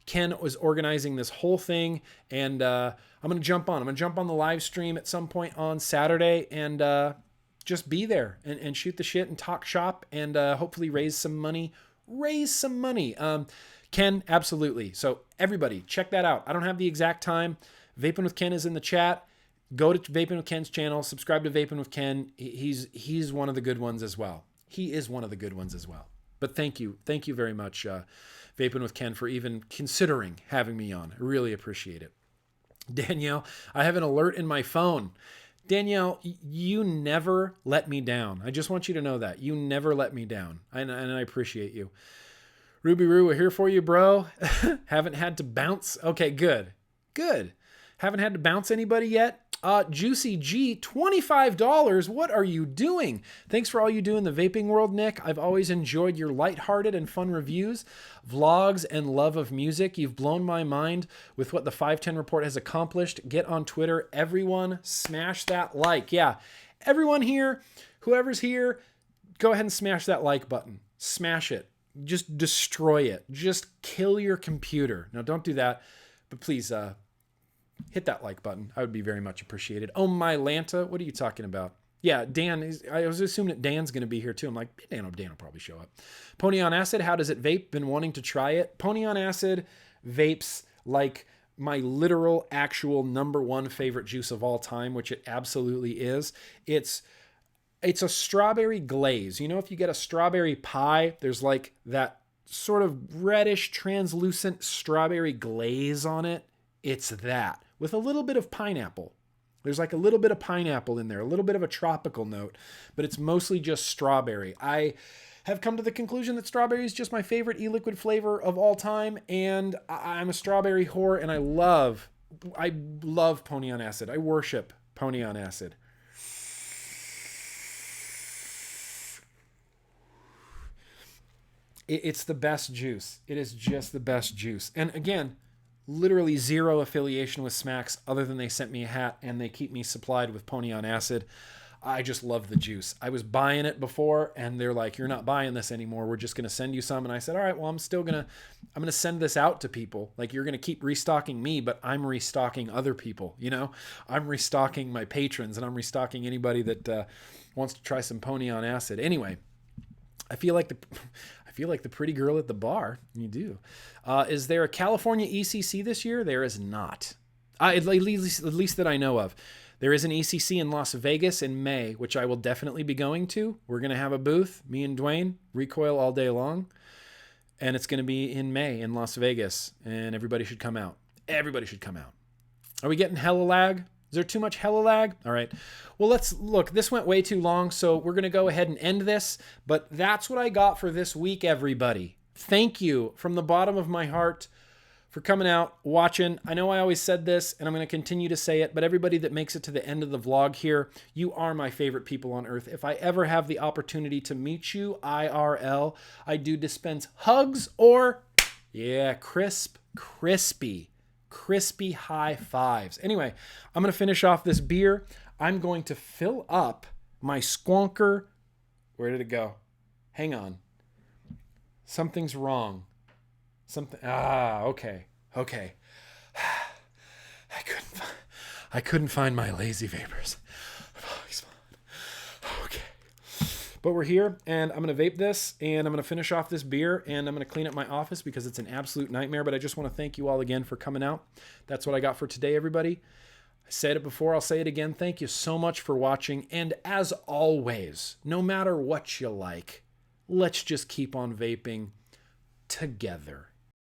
Ken was organizing this whole thing, and I'm going to jump on. I'm going to jump on the live stream at some point on Saturday and just be there and shoot the shit and talk shop and hopefully raise some money. Ken, absolutely. So everybody, check that out. I don't have the exact time. Vaping with Ken is in the chat. Go to Vaping with Ken's channel. Subscribe to Vaping with Ken. He's one of the good ones as well. He is one of the good ones as well. But thank you very much, Vaping with Ken, for even considering having me on. I really appreciate it. Danielle, I have an alert in my phone. Danielle, you never let me down. I just want you to know that. You never let me down. And I appreciate you. Ruby Roo, we're here for you, bro. Haven't had to bounce. Okay, good. Haven't had to bounce anybody yet. Juicy G, $25. What are you doing? Thanks for all you do in the vaping world, Nick. I've always enjoyed your lighthearted and fun reviews, vlogs, and love of music. You've blown my mind with what the 510 Report has accomplished. Get on Twitter. Everyone, smash that like. Yeah, everyone here, whoever's here, go ahead and smash that like button. Smash it. Just destroy it. Just kill your computer. No, don't do that. But please, hit that like button. I would be very much appreciated. Oh, my Lanta. What are you talking about? Yeah, Dan. I was assuming that Dan's going to be here too. I'm like, Dan will probably show up. Pony on Acid. How does it vape? Been wanting to try it. Pony on Acid vapes like my literal, actual #1 favorite juice of all time, which it absolutely is. It's a strawberry glaze. You know, if you get a strawberry pie, there's like that sort of reddish, translucent strawberry glaze on it. It's that with a little bit of pineapple. There's like a little bit of pineapple in there, a little bit of a tropical note, but it's mostly just strawberry. I have come to the conclusion that strawberry is just my favorite e-liquid flavor of all time, and I'm a strawberry whore, and I love Pony on Acid. I worship Pony on Acid. It's the best juice. It is just the best juice. And again, literally zero affiliation with Smacks other than they sent me a hat and they keep me supplied with Pony on Acid. I just love the juice. I was buying it before and they're like, you're not buying this anymore. We're just going to send you some. And I said, all right, well, I'm going to send this out to people. Like, you're going to keep restocking me, but I'm restocking other people. You know, I'm restocking my patrons and I'm restocking anybody that wants to try some Pony on Acid. Anyway, I feel like the pretty girl at the bar. You do. Is there a California ECC this year? There is not. At least that I know of. There is an ECC in Las Vegas in May, which I will definitely be going to. We're going to have a booth, me and Dwayne, recoil all day long. And it's going to be in May in Las Vegas. And everybody should come out. Everybody should come out. Are we getting hella lag? Is there too much hella lag? All right. Well, let's look. This went way too long, so we're going to go ahead and end this. But that's what I got for this week, everybody. Thank you from the bottom of my heart for coming out, watching. I know I always said this, and I'm going to continue to say it, but everybody that makes it to the end of the vlog here, you are my favorite people on earth. If I ever have the opportunity to meet you IRL, I do dispense hugs or, yeah, crispy high fives. Anyway, I'm going to finish off this beer. I'm going to fill up my squonker. Where did it go? Hang on. Something's wrong. Okay. I couldn't find my lazy vapors. Okay. But we're here, and I'm going to vape this, and I'm going to finish off this beer, and I'm going to clean up my office because it's an absolute nightmare. But I just want to thank you all again for coming out. That's what I got for today, everybody. I said it before, I'll say it again. Thank you so much for watching. And as always, no matter what you like, let's just keep on vaping together.